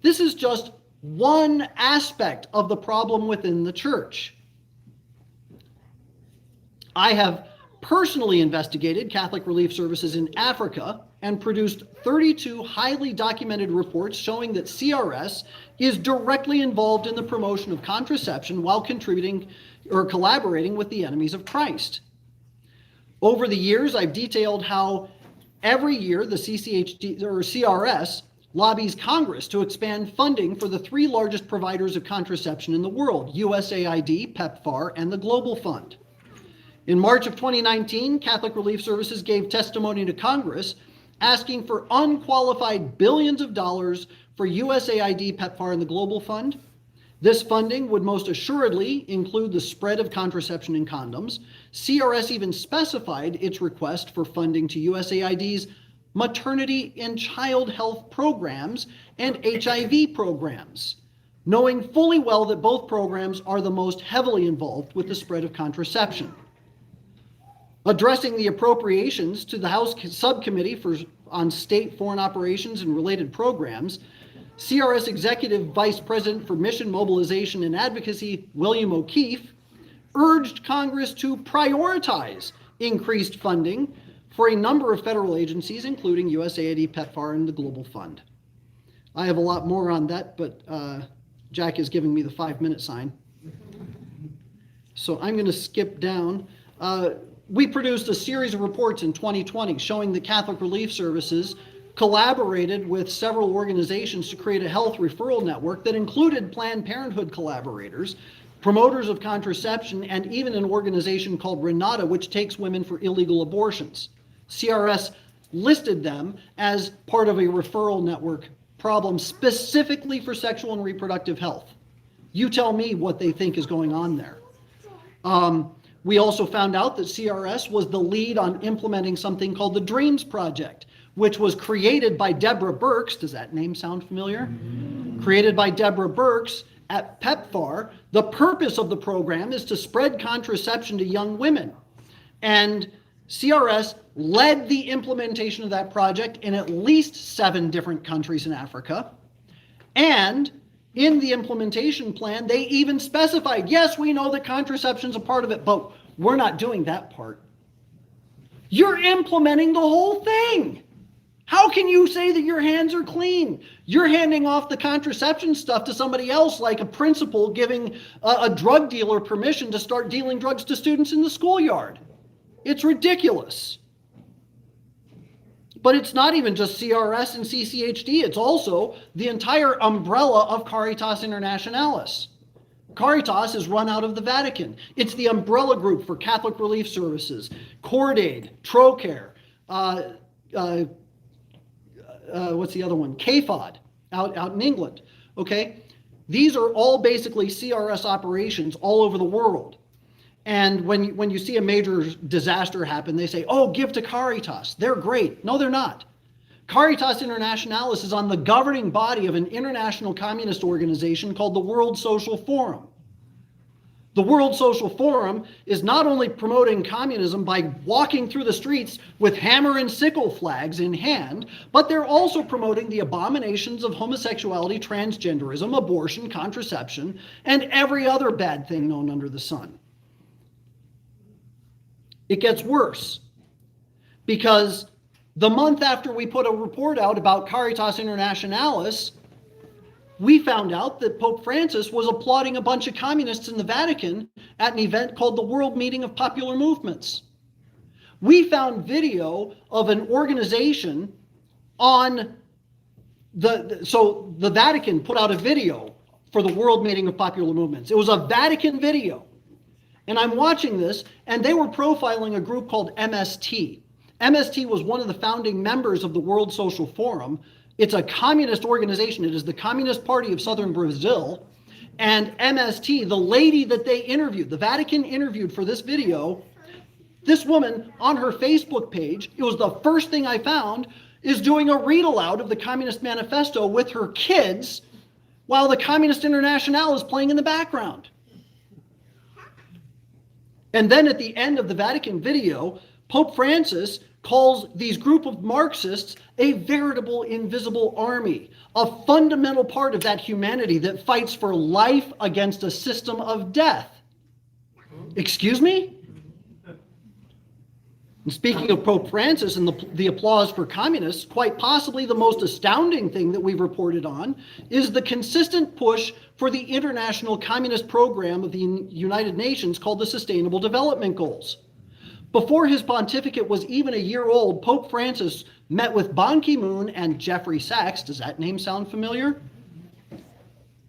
this is just one aspect of the problem within the church. I have personally investigated Catholic Relief Services in Africa and produced 32 highly documented reports showing that CRS is directly involved in the promotion of contraception while contributing or collaborating with the enemies of Christ. Over the years, I've detailed how every year the CCHD or CRS lobbies Congress to expand funding for the three largest providers of contraception in the world, USAID, PEPFAR, and the Global Fund. In March of 2019, Catholic Relief Services gave testimony to Congress asking for unqualified billions of dollars for USAID, PEPFAR, and the Global Fund. This funding would most assuredly include the spread of contraception and condoms. CRS even specified its request for funding to USAID's maternity and child health programs and HIV programs, knowing fully well that both programs are the most heavily involved with the spread of contraception. Addressing the appropriations to the House Subcommittee on State Foreign Operations and Related Programs, CRS Executive Vice President for Mission Mobilization and Advocacy, William O'Keefe, urged Congress to prioritize increased funding for a number of federal agencies, including USAID, PEPFAR, and the Global Fund. I have a lot more on that, but Jack is giving me the 5-minute sign. So I'm going to skip down. We produced a series of reports in 2020 showing that Catholic Relief Services collaborated with several organizations to create a health referral network that included Planned Parenthood collaborators, promoters of contraception, and even an organization called Renata, which takes women for illegal abortions. CRS listed them as part of a referral network problem specifically for sexual and reproductive health. You tell me what they think is going on there. We also found out that CRS was the lead on implementing something called the DREAMS Project, which was created by Deborah Birx. Does that name sound familiar? Created by Deborah Birx at PEPFAR. The purpose of the program is to spread contraception to young women. And CRS led the implementation of that project in at least 7 different countries in Africa. And in the implementation plan, they even specified, yes, we know that contraception is a part of it, but we're not doing that part. You're implementing the whole thing. How can you say that your hands are clean? You're handing off the contraception stuff to somebody else, like a principal giving a drug dealer permission to start dealing drugs to students in the schoolyard. It's ridiculous. But it's not even just CRS and CCHD. It's also the entire umbrella of Caritas Internationalis. Caritas is run out of the Vatican. It's the umbrella group for Catholic Relief Services, Cordaid, Trocare, what's the other one? CAFOD out in England. Okay, these are all basically CRS operations all over the world. And when you see a major disaster happen, they say, oh, give to Caritas. They're great. No, they're not. Caritas Internationalis is on the governing body of an international communist organization called the World Social Forum. The World Social Forum is not only promoting communism by walking through the streets with hammer and sickle flags in hand, but they're also promoting the abominations of homosexuality, transgenderism, abortion, contraception, and every other bad thing known under the sun. It gets worse, because the month after we put a report out about Caritas Internationalis, we found out that Pope Francis was applauding a bunch of communists in the Vatican at an event called the World Meeting of Popular Movements. We found video of an organization on so the Vatican put out a video for the World Meeting of Popular Movements. It was a Vatican video. And I'm watching this, and they were profiling a group called MST. MST was one of the founding members of the World Social Forum. It's a communist organization. It is the Communist Party of Southern Brazil. And MST, the lady that they interviewed, the Vatican interviewed for this video, this woman on her Facebook page, it was the first thing I found, is doing a read aloud of the Communist Manifesto with her kids while the Communist International is playing in the background. And then at the end of the Vatican video, Pope Francis calls these group of Marxists a veritable invisible army, a fundamental part of that humanity that fights for life against a system of death. Excuse me? And speaking of Pope Francis and the applause for communists, quite possibly the most astounding thing that we've reported on is the consistent push for the international communist program of the United Nations called the Sustainable Development Goals. Before his pontificate was even a year old, Pope Francis met with Ban Ki-moon and Jeffrey Sachs, does that name sound familiar?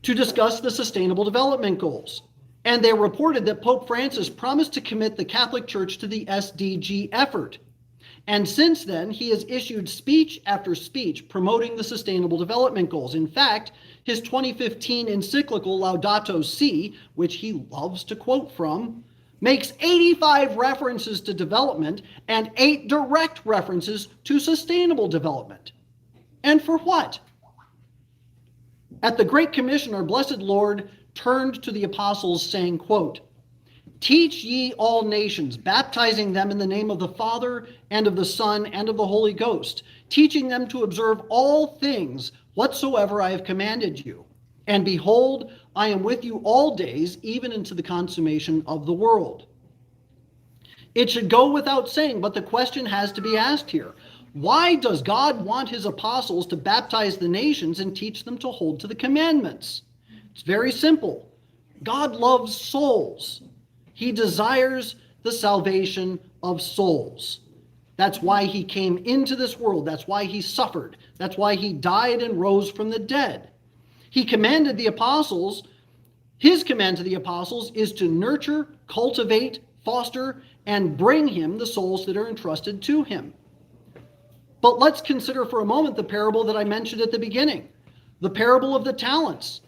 To discuss the Sustainable Development Goals. And they reported that Pope Francis promised to commit the Catholic Church to the SDG effort. And since then, he has issued speech after speech promoting the Sustainable Development Goals. In fact, his 2015 encyclical Laudato Si, which he loves to quote from, makes 85 references to development and 8 direct references to sustainable development. And for what? At the Great Commission, our blessed Lord turned to the apostles saying, quote, "Teach ye all nations, baptizing them in the name of the Father and of the Son and of the Holy Ghost, teaching them to observe all things whatsoever I have commanded you. And behold, I am with you all days, even into the consummation of the world." It should go without saying, but the question has to be asked here. Why does God want his apostles to baptize the nations and teach them to hold to the commandments? It's very simple. God loves souls. He desires the salvation of souls. That's why he came into this world. That's why he suffered. That's why he died and rose from the dead. He commanded the apostles, his command to the apostles is to nurture, cultivate, foster, and bring him the souls that are entrusted to him. But let's consider for a moment the parable that I mentioned at the beginning, the parable of the talents.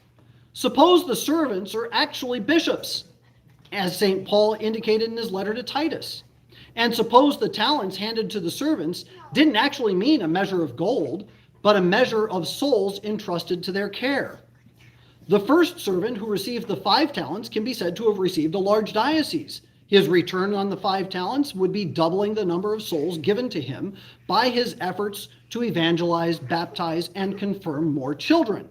Suppose the servants are actually bishops, as St. Paul indicated in his letter to Titus. And suppose the talents handed to the servants didn't actually mean a measure of gold, but a measure of souls entrusted to their care. The first servant who received the 5 talents can be said to have received a large diocese. His return on the 5 talents would be doubling the number of souls given to him by his efforts to evangelize, baptize, and confirm more children,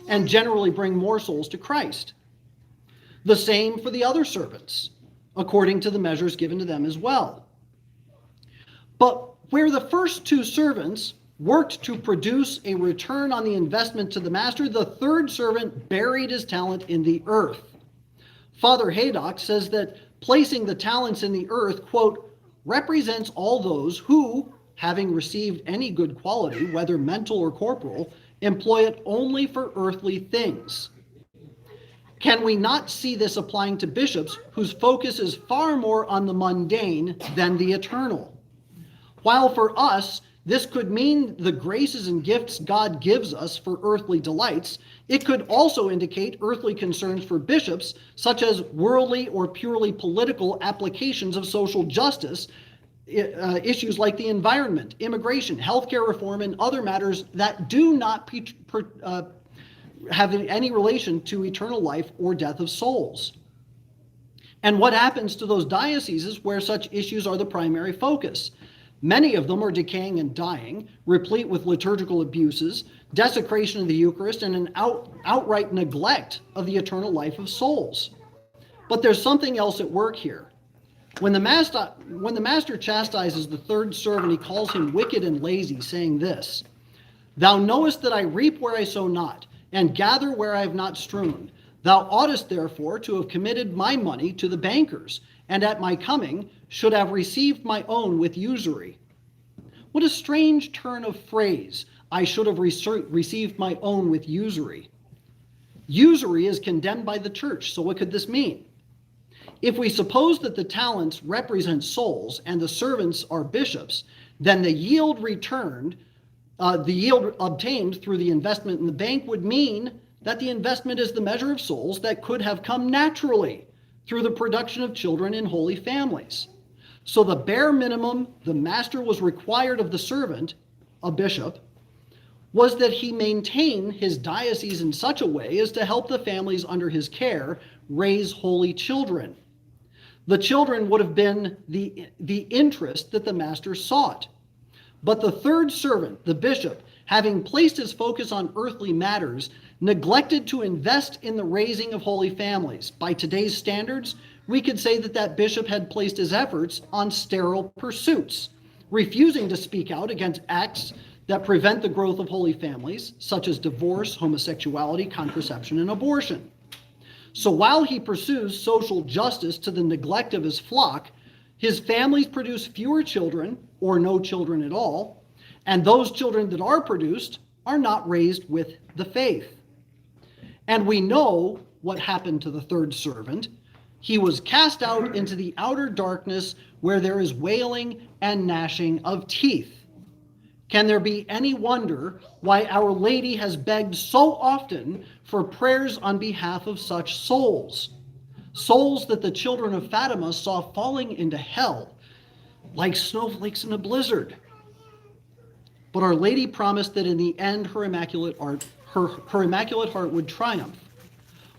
and generally bring more souls to Christ. The same for the other servants, according to the measures given to them as well. But where the first 2 servants worked to produce a return on the investment to the master, the third servant buried his talent in the earth. Father Haydock says that placing the talents in the earth, quote, represents all those who, having received any good quality, whether mental or corporal, employ it only for earthly things. Can we not see this applying to bishops whose focus is far more on the mundane than the eternal? While for us, this could mean the graces and gifts God gives us for earthly delights, it could also indicate earthly concerns for bishops, such as worldly or purely political applications of social justice, issues like the environment, immigration, healthcare reform, and other matters that do not have any relation to eternal life or death of souls. And what happens to those dioceses where such issues are the primary focus? Many of them are decaying and dying, replete with liturgical abuses, desecration of the Eucharist, and an outright neglect of the eternal life of souls. But there's something else at work here. When the master chastises the third servant, he calls him wicked and lazy, saying this, "Thou knowest that I reap where I sow not, and gather where I have not strewn. Thou oughtest therefore to have committed my money to the bankers, and at my coming should have received my own with usury." What a strange turn of phrase, "I should have received my own with usury." Usury is condemned by the church, so what could this mean? If we suppose that the talents represent souls and the servants are bishops, then the yield obtained through the investment in the bank would mean that the investment is the measure of souls that could have come naturally through the production of children in holy families. So the bare minimum the master was required of the servant, a bishop, was that he maintain his diocese in such a way as to help the families under his care raise holy children. The children would have been the interest that the master sought. But the third servant, the bishop, having placed his focus on earthly matters, neglected to invest in the raising of holy families. By today's standards, we could say that that bishop had placed his efforts on sterile pursuits, refusing to speak out against acts that prevent the growth of holy families, such as divorce, homosexuality, contraception, and abortion. So while he pursues social justice to the neglect of his flock, his families produce fewer children, or no children at all, and those children that are produced are not raised with the faith. And we know what happened to the third servant. He was cast out into the outer darkness where there is wailing and gnashing of teeth. Can there be any wonder why Our Lady has begged so often for prayers on behalf of such souls? Souls that the children of Fatima saw falling into hell like snowflakes in a blizzard. But Our Lady promised that in the end her immaculate heart would triumph.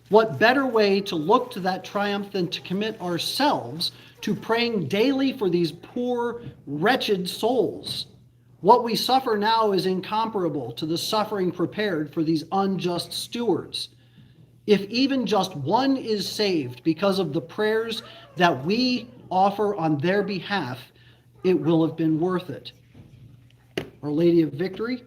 What better way to look to that triumph than to commit ourselves to praying daily for these poor, wretched souls? What we suffer now is incomparable to the suffering prepared for these unjust stewards. If even just one is saved because of the prayers that we offer on their behalf, it will have been worth it. Our Lady of Victory.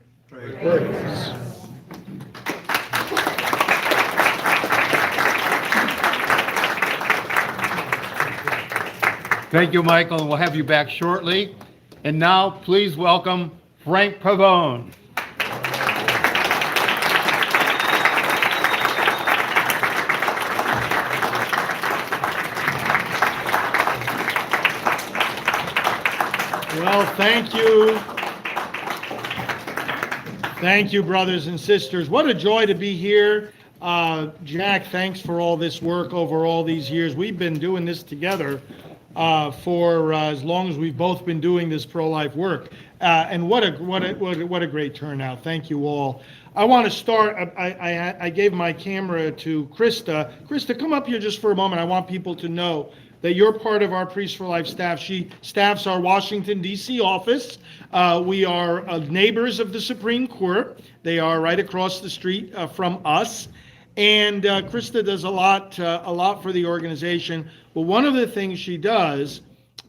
Thank you, Michael, and we'll have you back shortly. And now, please welcome Frank Pavone. Well, thank you. Thank you, brothers and sisters. What a joy to be here. Jack, thanks for all this work over all these years. We've been doing this together for as long as we've both been doing this pro-life work. And what a great turnout. Thank you all. I want to start. I gave my camera to Krista. Krista, come up here just for a moment. I want people to know that you're part of our Priest for Life staff. She staffs our Washington, D.C. office. We are neighbors of the Supreme Court. They are right across the street from us. And Krista does a lot for the organization. But one of the things she does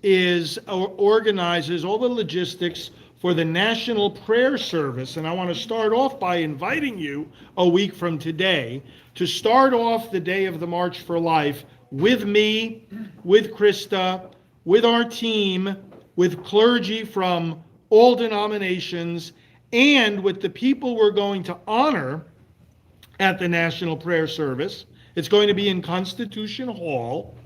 is organizes all the logistics for the National Prayer Service. And I want to start off by inviting you a week from today to start off the day of the March for Life with me, with Krista, with our team, with clergy from all denominations, and with the people we're going to honor at the National Prayer Service. It's going to be in Constitution Hall,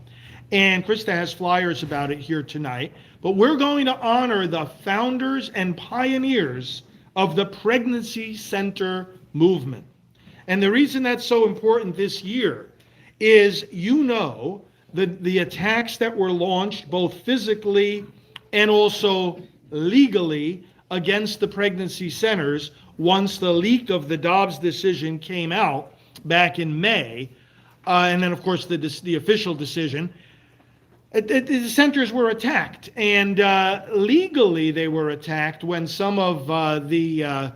and Krista has flyers about it here tonight. But we're going to honor the founders and pioneers of the Pregnancy Center movement. And the reason that's so important this year is, the attacks that were launched both physically and also legally against the pregnancy centers once the leak of the Dobbs decision came out back in May, and then of course the official decision. The centers were attacked, and legally they were attacked when some of the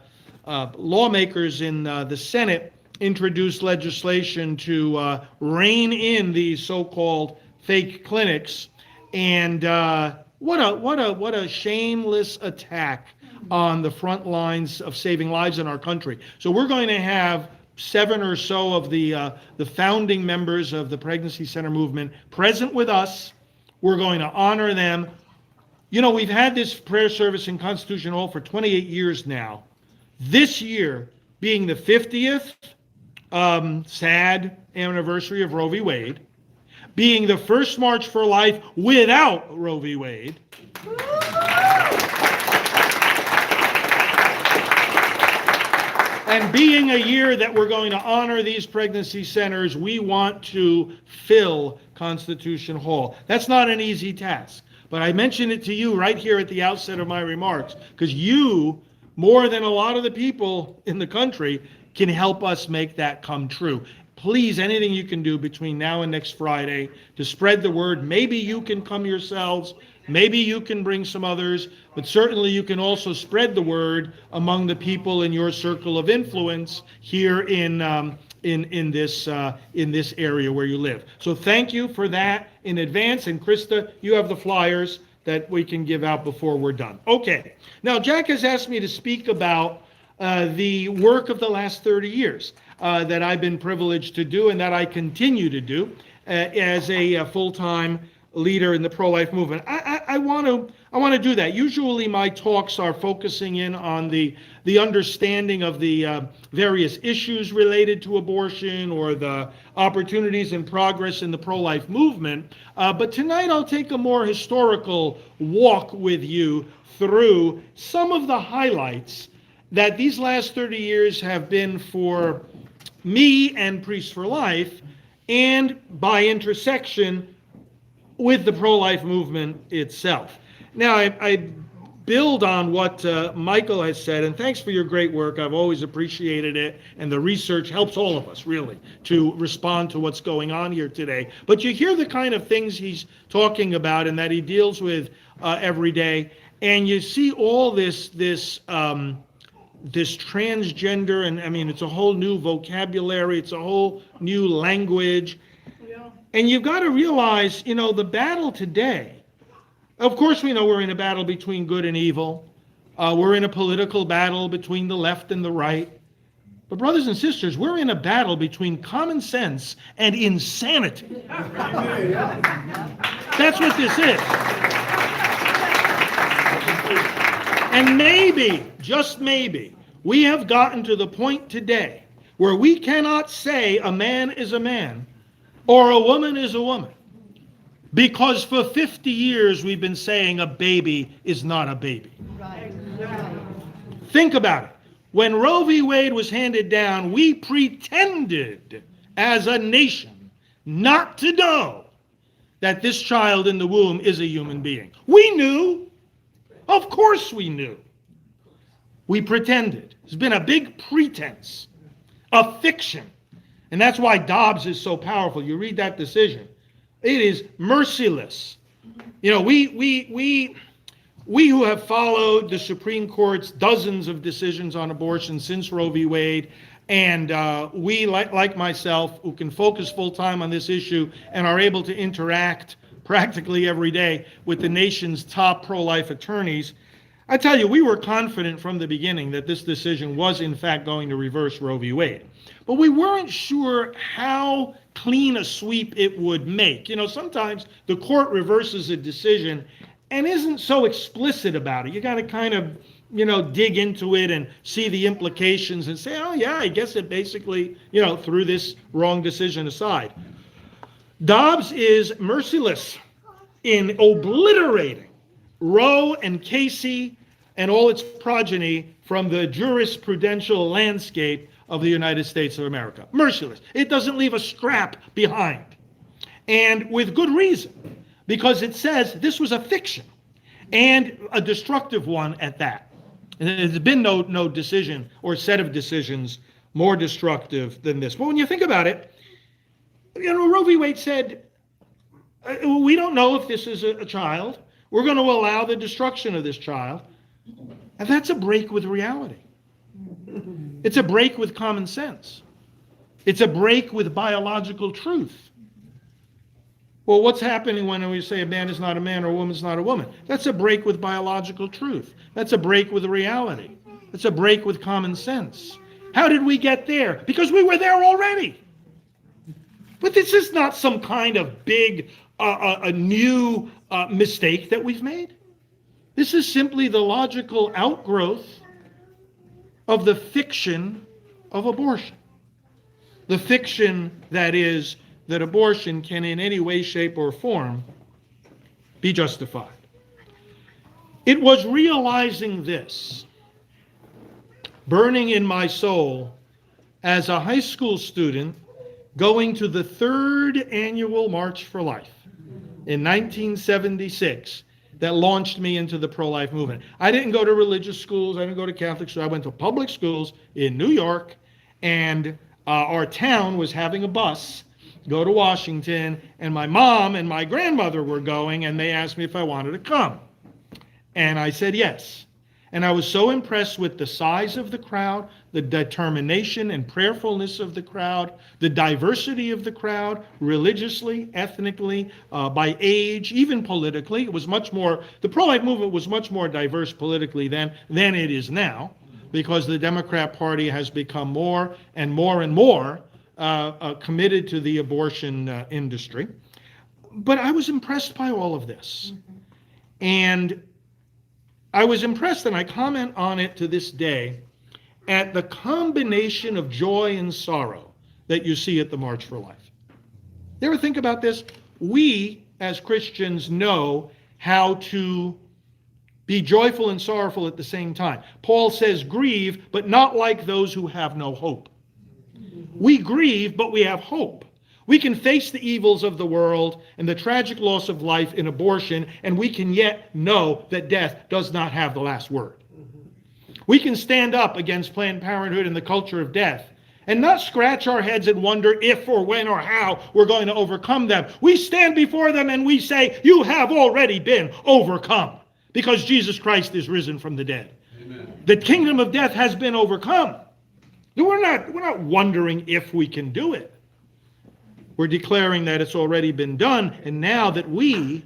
lawmakers in the Senate introduced legislation to rein in these so-called fake clinics, and what a shameless attack on the front lines of saving lives in our country. So we're going to have 7 or so of the founding members of the Pregnancy Center movement present with us. We're going to honor them. We've had this prayer service in Constitution Hall for 28 years now. This year being the 50th sad anniversary of Roe v. Wade, being the first March for Life without Roe v. Wade, and being a year that we're going to honor these pregnancy centers, we want to fill Constitution Hall. That's not an easy task, but I mention it to you right here at the outset of my remarks, because you, more than a lot of the people in the country, can help us make that come true. Please, anything you can do between now and next Friday to spread the word. Maybe you can come yourselves, maybe you can bring some others, but certainly you can also spread the word among the people in your circle of influence here in this area where you live. So thank you for that in advance. And Krista, you have the flyers that we can give out before we're done. Okay. Now, Jack has asked me to speak about the work of the last 30 years that I've been privileged to do and that I continue to do as a full-time leader in the pro-life movement. I want to do that. Usually my talks are focusing in on the understanding of the various issues related to abortion or the opportunities and progress in the pro-life movement. But tonight I'll take a more historical walk with you through some of the highlights that these last 30 years have been for me and Priests for Life, and by intersection with the pro-life movement itself. Now, I build on what Michael has said, and thanks for your great work. I've always appreciated it, and the research helps all of us, really, to respond to what's going on here today. But you hear the kind of things he's talking about and that he deals with every day, and you see all this transgender, and I mean, it's a whole new vocabulary, it's a whole new language. Yeah. And you've got to realize, the battle today, of course we know we're in a battle between good and evil, We're in a political battle between the left and the right. But brothers and sisters, we're in a battle between common sense and insanity. That's what this is. And maybe, just maybe, we have gotten to the point today where we cannot say a man is a man or a woman is a woman, because for 50 years we've been saying a baby is not a baby. Think about it. When Roe v. Wade was handed down, we pretended as a nation not to know that this child in the womb is a human being. We knew. Of course we knew. We pretended. It's been a big pretense, a fiction. And that's why Dobbs is so powerful. You read that decision. It is merciless. You know, we who have followed the Supreme Court's dozens of decisions on abortion since Roe v. Wade, and we, like myself, who can focus full-time on this issue and are able to interact practically every day with the nation's top pro-life attorneys, I tell you, we were confident from the beginning that this decision was, in fact, going to reverse Roe v. Wade. But we weren't sure how clean a sweep it would make. You know, sometimes the court reverses a decision and isn't so explicit about it. You got to kind of, you know, dig into it and see the implications and say, oh yeah, I guess it basically, you know, threw this wrong decision aside. Dobbs is merciless in obliterating Roe and Casey and all its progeny from the jurisprudential landscape of the United States of America. Merciless. It doesn't leave a scrap behind. And with good reason, because it says this was a fiction, and a destructive one at that. And there's been no decision or set of decisions more destructive than this. But when you think about it, you know, Roe v. Wade said, we don't know if this is a child. We're going to allow the destruction of this child. And that's a break with reality. It's a break with common sense. It's a break with biological truth. Well, what's happening when we say a man is not a man or a woman is not a woman? That's a break with biological truth. That's a break with reality. That's a break with common sense. How did we get there? Because we were there already. But this is not some kind of big, a new mistake that we've made. This is simply the logical outgrowth of the fiction of abortion. The fiction that is that abortion can in any way, shape, or form be justified. It was realizing this, burning in my soul as a high school student going to the 3rd annual March for Life in 1976, that launched me into the pro-life movement. I didn't go to religious schools. I didn't go to Catholic schools. I went to public schools in New York, and our town was having a bus go to Washington, and my mom and my grandmother were going, and they asked me if I wanted to come. And I said yes. And I was so impressed with the size of the crowd, the determination and prayerfulness of the crowd, the diversity of the crowd, religiously, ethnically, by age, even politically. It was much more, the pro-life movement was much more diverse politically than it is now, because the Democrat Party has become more and more and more committed to the abortion industry. But I was impressed by all of this. And I was impressed, and I comment on it to this day, at the combination of joy and sorrow that you see at the March for Life. You ever think about this? We, as Christians, know how to be joyful and sorrowful at the same time. Paul says, grieve, but not like those who have no hope. We grieve, but we have hope. We can face the evils of the world and the tragic loss of life in abortion, and we can yet know that death does not have the last word. We can stand up against Planned Parenthood and the culture of death and not scratch our heads and wonder if or when or how we're going to overcome them. We stand before them and we say, you have already been overcome because Jesus Christ is risen from the dead. Amen. The kingdom of death has been overcome. We're not wondering if we can do it. We're declaring that it's already been done, and now we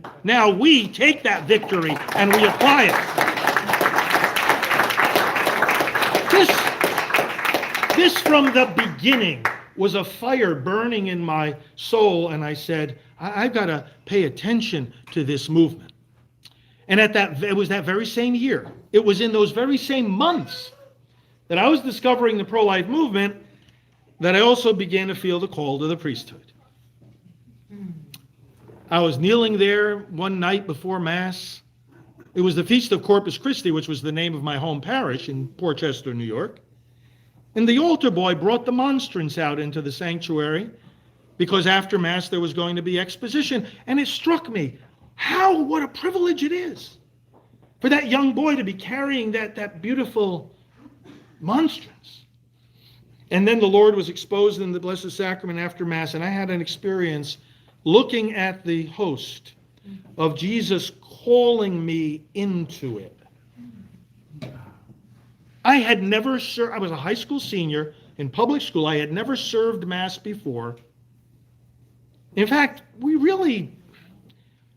take that victory and we apply it. This from the beginning was a fire burning in my soul, and I said, I've got to pay attention to this movement. And it was that very same year, it was in those very same months that I was discovering the pro-life movement that I also began to feel the call to the priesthood. I was kneeling there one night before Mass. It was the Feast of Corpus Christi, which was the name of my home parish in Portchester, New York. And the altar boy brought the monstrance out into the sanctuary because after Mass there was going to be exposition. And it struck me, what a privilege it is for that young boy to be carrying that beautiful monstrance. And then the Lord was exposed in the Blessed Sacrament after Mass, and I had an experience looking at the host of Jesus calling me into it. I had never served, I was a high school senior in public school. I had never served Mass before. In fact, we really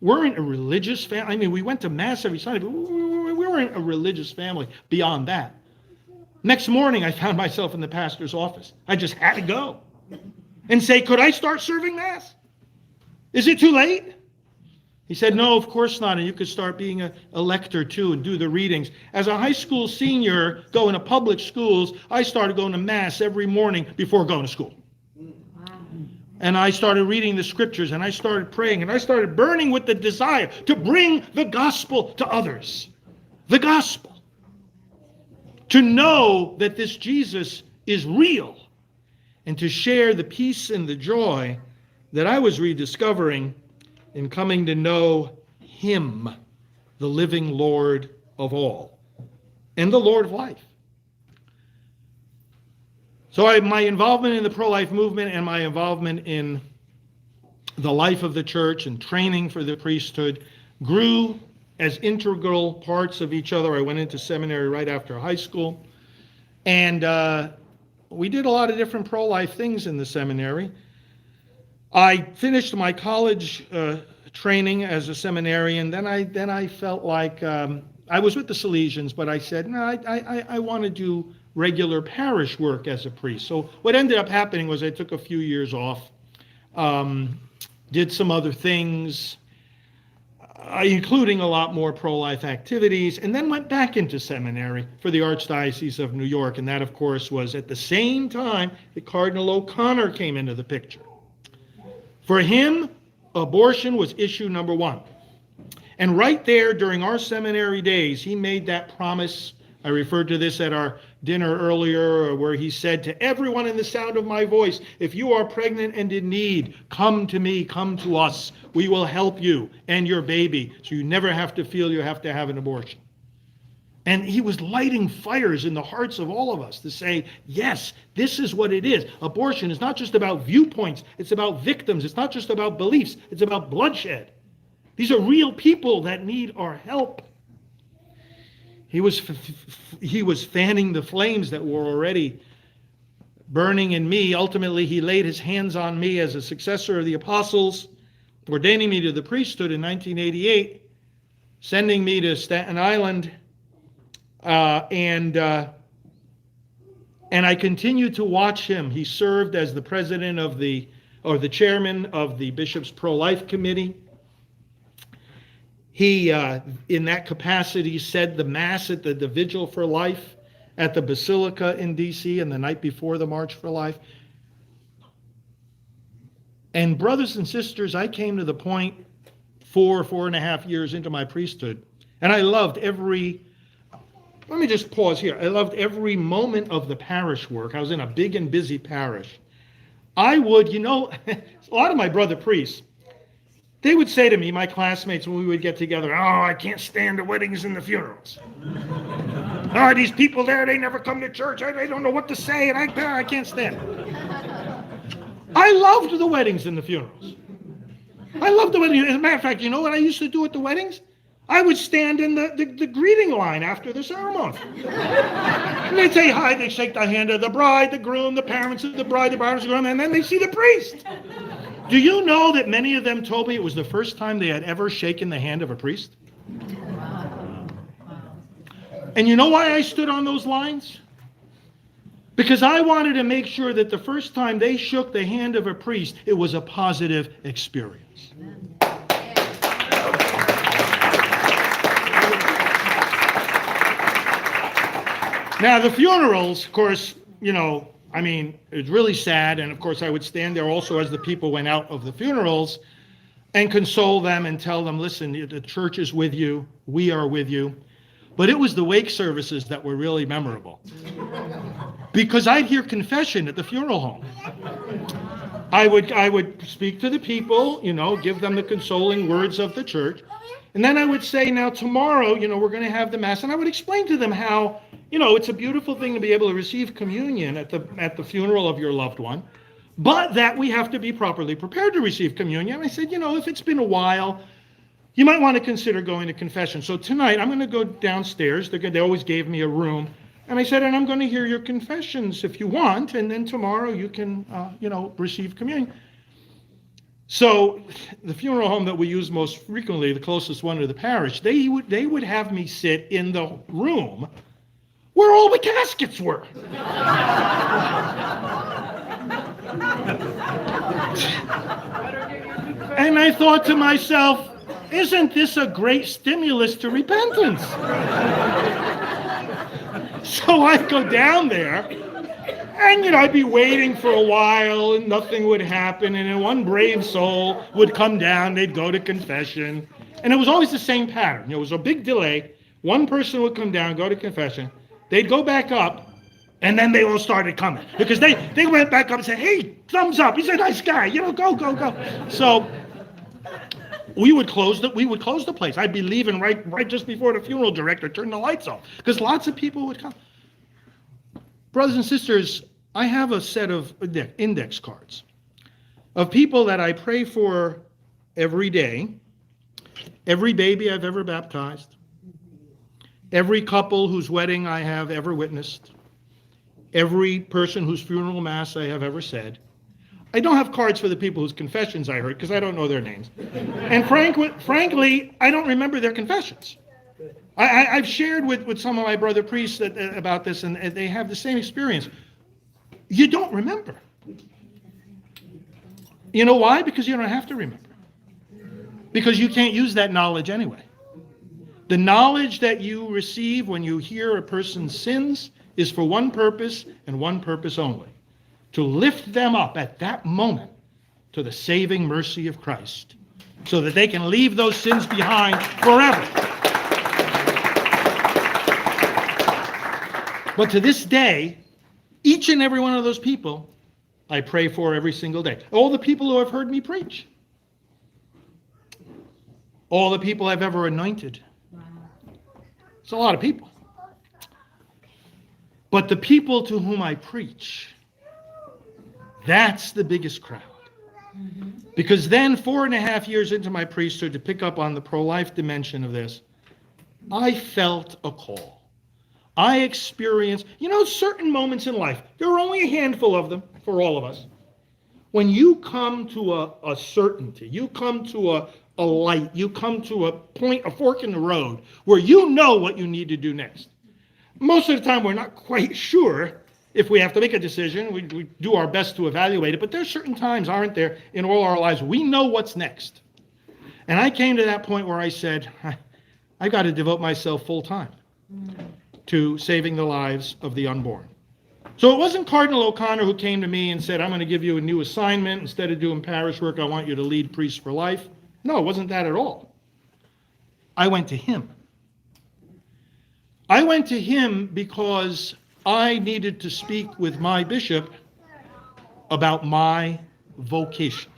weren't a religious family. I mean, we went to Mass every Sunday, but we weren't a religious family beyond that. Next morning, I found myself in the pastor's office. I just had to go and say, could I start serving Mass? Is it too late? He said, no, of course not. And you could start being a lector too and do the readings. As a high school senior going to public schools, I started going to Mass every morning before going to school. And I started reading the scriptures, and I started praying, and I started burning with the desire to bring the gospel to others. The gospel. To know that this Jesus is real, and to share the peace and the joy that I was rediscovering in coming to know Him, the living Lord of all, and the Lord of life. So my involvement in the pro-life movement and my involvement in the life of the church and training for the priesthood grew as integral parts of each other. I went into seminary right after high school, and we did a lot of different pro-life things in the seminary. I finished my college training as a seminarian. Then I felt like I was with the Salesians, but I said, no, I want to do regular parish work as a priest. So what ended up happening was I took a few years off, did some other things, including a lot more pro-life activities, and then went back into seminary for the Archdiocese of New York. And that, of course, was at the same time that Cardinal O'Connor came into the picture. For him, abortion was issue number one. And right there during our seminary days, he made that promise. I referred to this at our dinner earlier, where he said to everyone in the sound of my voice, if you are pregnant and in need, come to me, come to us. We will help you and your baby, so you never have to feel you have to have an abortion. And he was lighting fires in the hearts of all of us to say, yes, this is what it is. Abortion is not just about viewpoints. It's about victims. It's not just about beliefs. It's about bloodshed. These are real people that need our help. He was fanning the flames that were already burning in me. Ultimately, he laid his hands on me as a successor of the apostles, ordaining me to the priesthood in 1988, sending me to Staten Island, and I continued to watch him. He served as the president of the chairman of the Bishop's Pro-Life Committee. He, in that capacity, said the Mass at the Vigil for Life at the Basilica in D.C. and the night before the March for Life. And brothers and sisters, I came to the point 4.5 years into my priesthood, and I loved let me just pause here. I loved every moment of the parish work. I was in a big and busy parish. I would, a lot of my brother priests, they would say to me, my classmates, when we would get together, oh, I can't stand the weddings and the funerals. Oh, these people there, they never come to church. I don't know what to say, and I can't stand it. I loved the weddings and the funerals. I loved the weddings. As a matter of fact, you know what I used to do at the weddings? I would stand in the greeting line after the ceremony. And they'd say hi, they'd shake the hand of the bride, the groom, the parents of the bride, the parents of the groom, and then they see the priest. Do you know that many of them told me it was the first time they had ever shaken the hand of a priest? And you know why I stood on those lines? Because I wanted to make sure that the first time they shook the hand of a priest, it was a positive experience. Now, the funerals, of course, it's really sad. And of course, I would stand there also as the people went out of the funerals and console them and tell them, listen, the church is with you. We are with you. But it was the wake services that were really memorable. Because I'd hear confession at the funeral home. I would speak to the people, give them the consoling words of the church. And then I would say, now tomorrow, we're going to have the Mass. And I would explain to them how, it's a beautiful thing to be able to receive communion at the funeral of your loved one, but that we have to be properly prepared to receive communion. And I said, if it's been a while, you might want to consider going to confession. So tonight, I'm going to go downstairs. They always gave me a room. And I said, and I'm going to hear your confessions if you want. And then tomorrow you can, receive communion. So the funeral home that we use most frequently, the closest one to the parish, they would have me sit in the room where all the caskets were. And I thought to myself, isn't this a great stimulus to repentance? So I'd go down there, and I'd be waiting for a while, and nothing would happen, and then one brave soul would come down, they'd go to confession, and it was always the same pattern. It was a big delay. One person would come down, go to confession, they'd go back up, and then they all started coming, because they went back up and said, hey, thumbs up, he's a nice guy, go. So we would close the place. I'd be leaving right just before the funeral director turned the lights off, because lots of people would come. Brothers and sisters, I have a set of index cards of people that I pray for every day, every baby I've ever baptized, every couple whose wedding I have ever witnessed, every person whose funeral mass I have ever said. I don't have cards for the people whose confessions I heard because I don't know their names. And frankly, I don't remember their confessions. I've shared with some of my brother priests about this, and they have the same experience. You don't remember. You know why? Because you don't have to remember. Because you can't use that knowledge anyway. The knowledge that you receive when you hear a person's sins is for one purpose and one purpose only: to lift them up at that moment to the saving mercy of Christ, so that they can leave those sins behind forever. But to this day, each and every one of those people I pray for every single day. All the people who have heard me preach. All the people I've ever anointed. It's a lot of people. But the people to whom I preach, that's the biggest crowd. Because then 4.5 years into my priesthood, to pick up on the pro-life dimension of this, I felt a call. I experienced, certain moments in life, there are only a handful of them for all of us. When you come to a certainty, you come to a light, you come to a point, a fork in the road, where you know what you need to do next. Most of the time, we're not quite sure if we have to make a decision. We do our best to evaluate it, but there's certain times, aren't there, in all our lives, we know what's next. And I came to that point where I said, I've got to devote myself full time to saving the lives of the unborn. So it wasn't Cardinal O'Connor who came to me and said, I'm going to give you a new assignment. Instead of doing parish work, I want you to lead priests for life. No, it wasn't that at all. I went to him. I went to him because I needed to speak with my bishop about my vocation.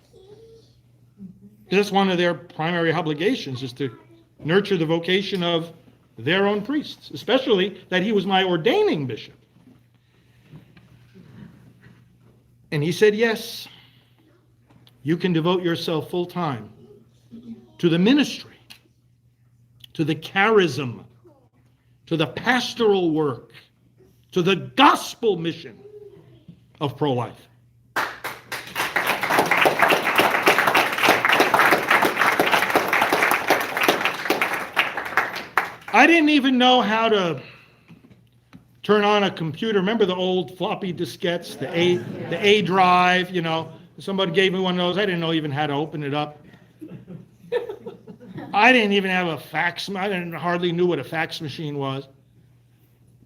Because that's one of their primary obligations, is to nurture the vocation of their own priests, especially that he was my ordaining bishop. And he said, yes, you can devote yourself full time to the ministry, to the charism, to the pastoral work, to the gospel mission of pro-life. I didn't even know how to turn on a computer. Remember the old floppy diskettes, the A drive, you know? Somebody gave me one of those. I didn't know even how to open it up. I didn't even have a fax. I hardly knew what a fax machine was.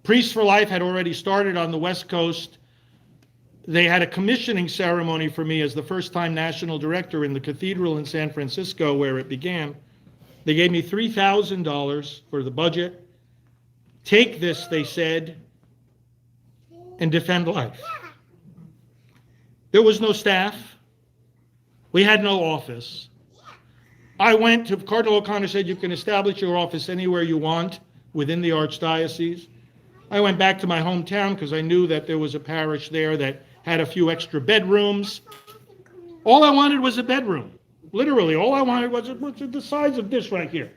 Priests for Life had already started on the West Coast. They had a commissioning ceremony for me as the first-time national director in the cathedral in San Francisco where it began. They gave me $3,000 for the budget. Take this, they said, and defend life. There was no staff. We had no office. I went to, Cardinal O'Connor said, you can establish your office anywhere you want within the Archdiocese. I went back to my hometown because I knew that there was a parish there that had a few extra bedrooms. All I wanted was a bedroom. Literally, all I wanted was the size of this right here.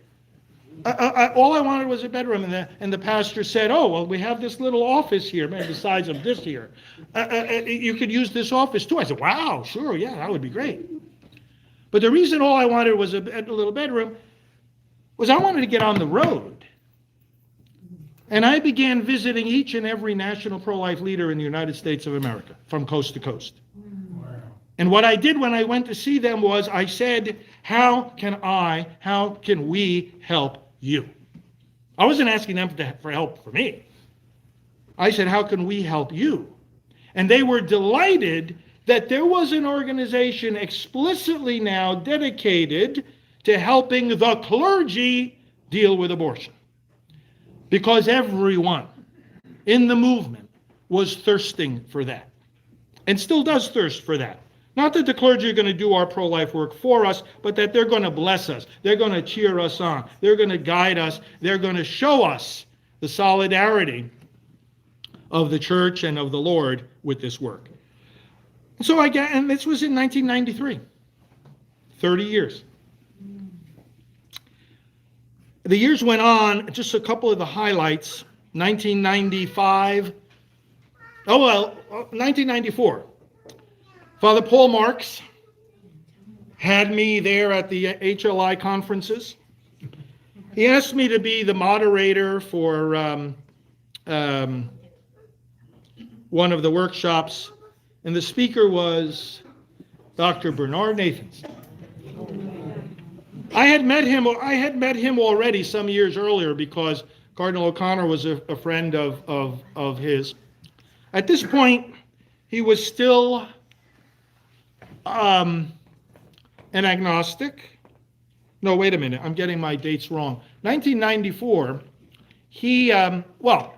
All I wanted was a bedroom, and the pastor said, oh, well, we have this little office here, maybe the size of this here. You could use this office too. I said, wow, sure, yeah, that would be great. But the reason all I wanted was a little bedroom was I wanted to get on the road. And I began visiting each and every national pro-life leader in the United States of America, from coast to coast. And what I did when I went to see them was I said, how can we help you? I wasn't asking them for help for me. I said, how can we help you? And they were delighted that there was an organization explicitly now dedicated to helping the clergy deal with abortion. Because everyone in the movement was thirsting for that, and still does thirst for that. Not that the clergy are going to do our pro-life work for us, but that they're going to bless us. They're going to cheer us on. They're going to guide us. They're going to show us the solidarity of the church and of the Lord with this work. So and this was in 1993, 30 years. The years went on, just a couple of the highlights. 1994. Father Paul Marks had me there at the HLI conferences. He asked me to be the moderator for one of the workshops, and the speaker was Dr. Bernard Nathans. I had met him already some years earlier because Cardinal O'Connor was a friend of his. At this point, he was still an agnostic. No, wait a minute. I'm getting my dates wrong. 1994,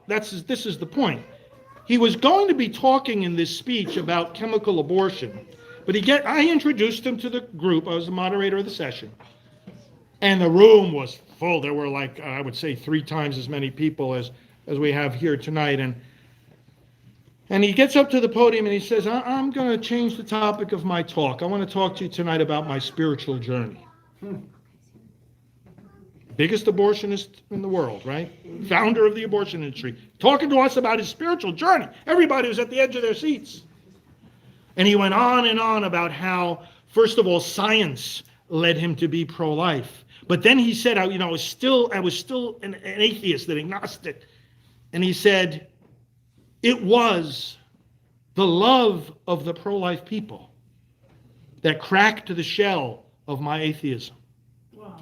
this is the point. He was going to be talking in this speech about chemical abortion, but I introduced him to the group. I was the moderator of the session. And the room was full. There were I would say 3 times as many people as we have here tonight. And he gets up to the podium and he says, I'm going to change the topic of my talk. I want to talk to you tonight about my spiritual journey. Biggest abortionist in the world, right? Founder of the abortion industry. Talking to us about his spiritual journey. Everybody was at the edge of their seats. And he went on and on about how, first of all, science led him to be pro-life. But then he said, I was still an atheist, an agnostic. And he said, it was the love of the pro-life people that cracked the shell of my atheism. Wow.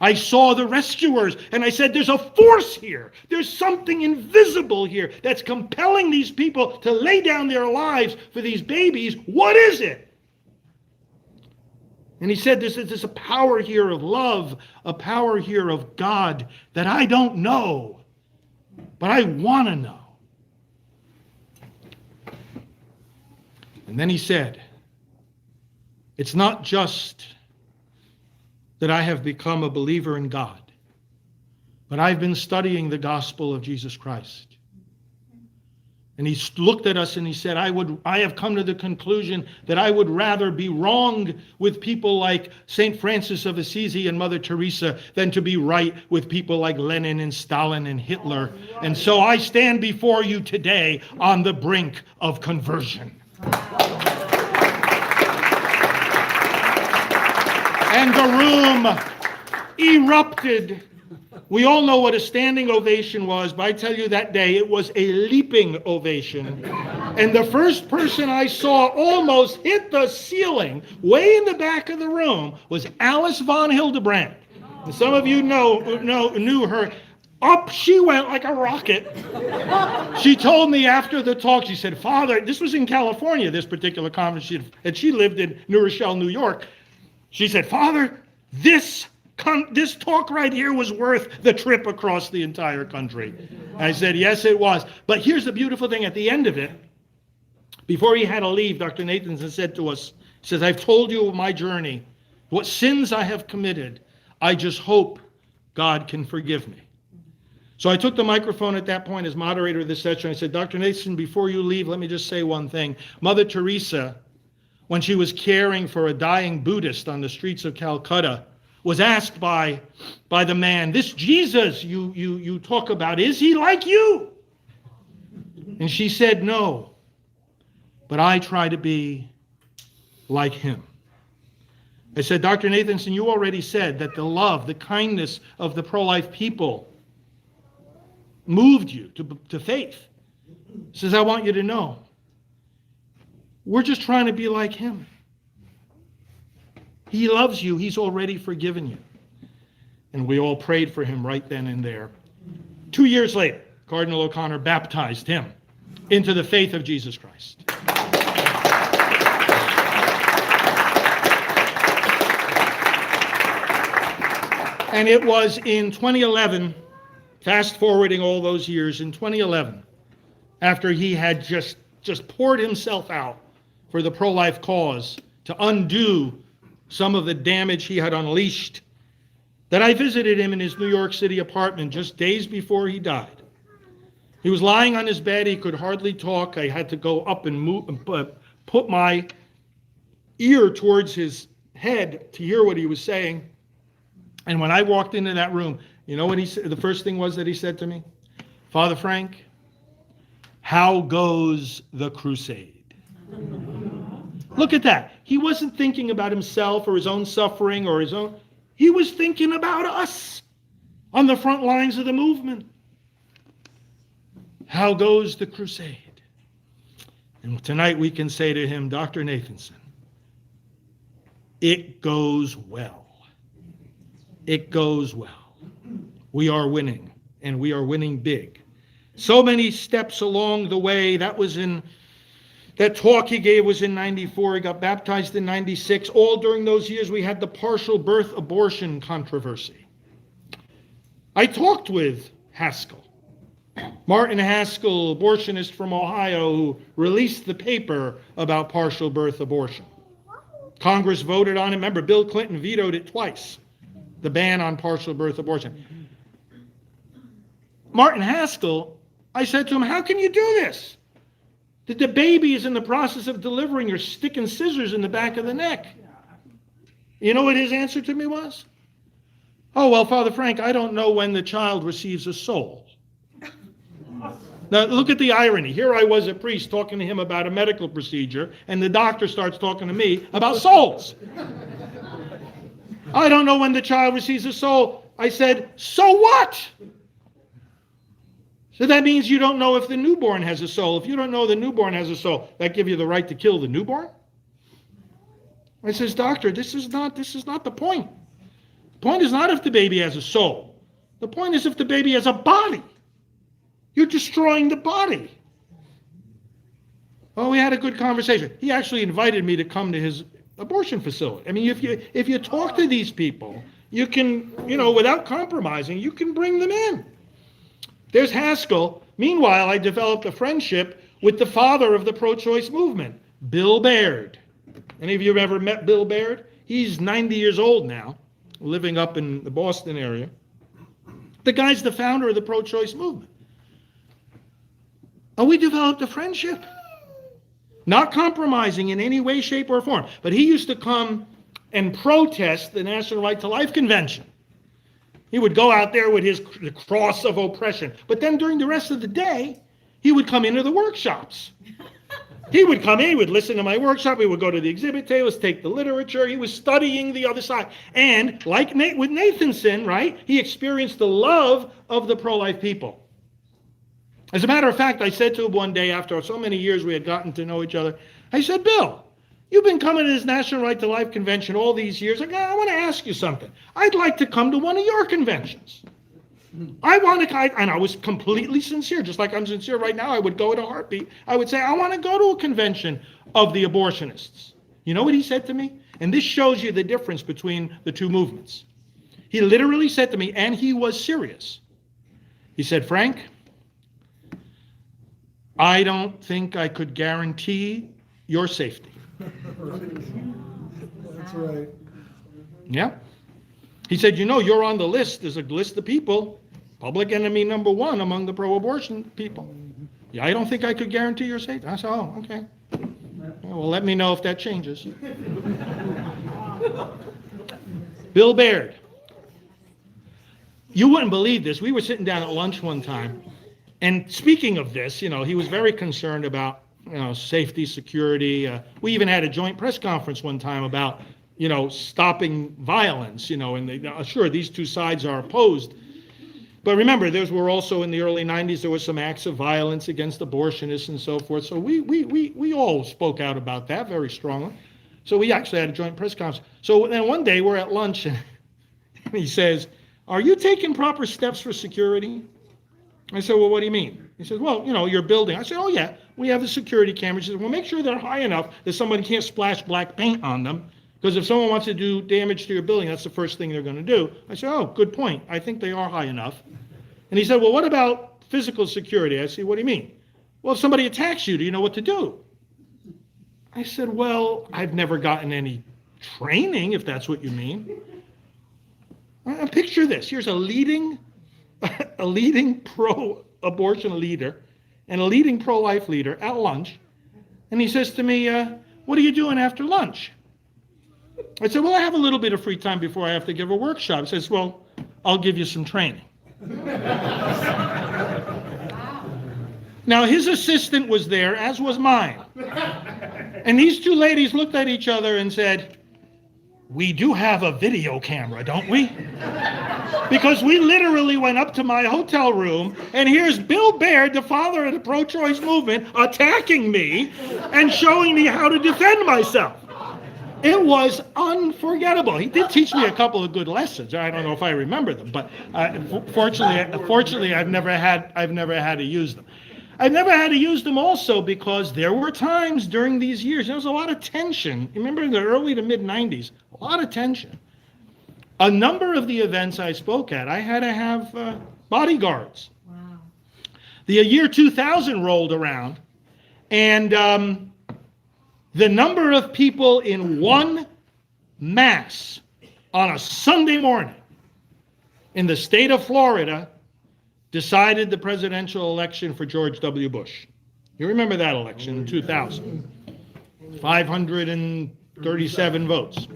I saw the rescuers, and I said, there's a force here. There's something invisible here that's compelling these people to lay down their lives for these babies. What is it? And he said, there's a power here of love, a power here of God that I don't know, but I want to know. And then he said, it's not just that I have become a believer in God, but I've been studying the gospel of Jesus Christ. And he looked at us and he said, I have come to the conclusion that I would rather be wrong with people like St. Francis of Assisi and Mother Teresa than to be right with people like Lenin and Stalin and Hitler. And so I stand before you today on the brink of conversion. And the room erupted We all know what a standing ovation was, but I tell you that day it was a leaping ovation. And the first person I saw almost hit the ceiling way in the back of the room was Alice von Hildebrand. And some of you knew her. Up she went like a rocket. She told me after the talk, she said, Father, this was in California, this particular conference, and she lived in New Rochelle, New York. She said, Father, this talk right here was worth the trip across the entire country. I said, yes, it was. But here's the beautiful thing at the end of it. Before he had to leave, Dr. Nathanson said to us, he says, I've told you of my journey, what sins I have committed. I just hope God can forgive me. So I took the microphone at that point as moderator of this session. I said, Dr. Nathanson, before you leave, let me just say one thing. Mother Teresa, when she was caring for a dying Buddhist on the streets of Calcutta, was asked by the man, this Jesus you talk about, is he like you? And she said, no, but I try to be like him. I said, Dr. Nathanson, you already said that the love, the kindness of the pro-life people moved you to faith. He says, I want you to know, we're just trying to be like him. He loves you. He's already forgiven you. And we all prayed for him right then and there. 2 years later, Cardinal O'Connor baptized him into the faith of Jesus Christ. And it was in 2011, fast forwarding all those years, in 2011, after he had just poured himself out for the pro-life cause to undo some of the damage he had unleashed, that I visited him in his New York City apartment just days before he died. He was lying on his bed. He could hardly talk. I had to go up and move and put my ear towards his head to hear what he was saying. And when I walked into that room, you know what he said? The first thing was that he said to me, Father Frank, how goes the crusade? Look at that. He wasn't thinking about himself or his own suffering or his own. He was thinking about us on the front lines of the movement. How goes the crusade? And tonight we can say to him, Dr. Nathanson, it goes well. It goes well. We are winning, and we are winning big. So many steps along the way. That talk he gave was in 94. He got baptized in 96. All during those years, we had the partial birth abortion controversy. I talked with Haskell, Martin Haskell, abortionist from Ohio, who released the paper about partial birth abortion. Congress voted on it. Remember, Bill Clinton vetoed it twice, the ban on partial birth abortion. Martin Haskell, I said to him, how can you do this? That the baby is in the process of delivering, you're sticking scissors in the back of the neck. You know what his answer to me was? Oh, well, Father Frank, I don't know when the child receives a soul. Now, look at the irony. Here I was, a priest, talking to him about a medical procedure, and the doctor starts talking to me about souls. I don't know when the child receives a soul. I said, so what? So that means you don't know if the newborn has a soul. If you don't know the newborn has a soul, that give you the right to kill the newborn? I says, doctor, this is not the point. The point is not if the baby has a soul. The point is if the baby has a body. You're destroying the body. Oh, we had a good conversation. He actually invited me to come to his abortion facility. I mean, if you talk to these people, you can, without compromising, you can bring them in. There's Haskell. Meanwhile, I developed a friendship with the father of the pro-choice movement, Bill Baird. Any of you have ever met Bill Baird? He's 90 years old now, living up in the Boston area. The guy's the founder of the pro-choice movement. And we developed a friendship. Not compromising in any way, shape, or form. But he used to come and protest the National Right to Life Convention. He would go out there with the cross of oppression. But then during the rest of the day, he would come into the workshops. He would come in, he would listen to my workshop, he would go to the exhibit tables, take the literature, he was studying the other side. And like with Nathanson, right, he experienced the love of the pro-life people. As a matter of fact, I said to him one day after so many years we had gotten to know each other, I said, Bill, you've been coming to this National Right to Life convention all these years. I want to ask you something. I'd like to come to one of your conventions. And I was completely sincere, just like I'm sincere right now. I would go in a heartbeat. I would say, I want to go to a convention of the abortionists. You know what he said to me? And this shows you the difference between the two movements. He literally said to me, and he was serious. He said, Frank, I don't think I could guarantee your safety. That's right. Yeah. He said, you're on the list. There's a list of people, public enemy number one among the pro-abortion people. Yeah, I don't think I could guarantee your safety. I said, oh, okay. Well, let me know if that changes. Bill Baird. You wouldn't believe this. We were sitting down at lunch one time, and speaking of this, he was very concerned about, safety, security. We even had a joint press conference one time about stopping violence, and sure, these two sides are opposed. But remember, were also in the early 90s, there were some acts of violence against abortionists and so forth. So we all spoke out about that very strongly. So we actually had a joint press conference. So then one day we're at lunch and he says, are you taking proper steps for security? I said, well, what do you mean? He says, well, your building. I said, oh yeah, we have the security cameras. He says, well, make sure they're high enough that somebody can't splash black paint on them. Because if someone wants to do damage to your building, that's the first thing they're going to do. I said, oh, good point. I think they are high enough. And he said, well, what about physical security? I said, what do you mean? Well, if somebody attacks you, do you know what to do? I said, well, I've never gotten any training, if that's what you mean. Picture this. Here's a leading pro-abortion leader and a leading pro-life leader at lunch. And he says to me, what are you doing after lunch? I said, well, I have a little bit of free time before I have to give a workshop. He says, well, I'll give you some training. Now, his assistant was there, as was mine. And these two ladies looked at each other and said, we do have a video camera, don't we? Because we literally went up to my hotel room, and here's Bill Baird, the father of the pro-choice movement, attacking me and showing me how to defend myself. It was unforgettable. He did teach me a couple of good lessons. I don't know if I remember them, but fortunately, I've never had to use them. I've never had to use them also because there were times during these years, there was a lot of tension. Remember in the early to mid 90s, a lot of tension. A number of the events I spoke at, I had to have bodyguards. Wow. The year 2000 rolled around, and the number of people in one mass on a Sunday morning in the state of Florida decided the presidential election for George W. Bush. You remember that election in 2000. 537 votes.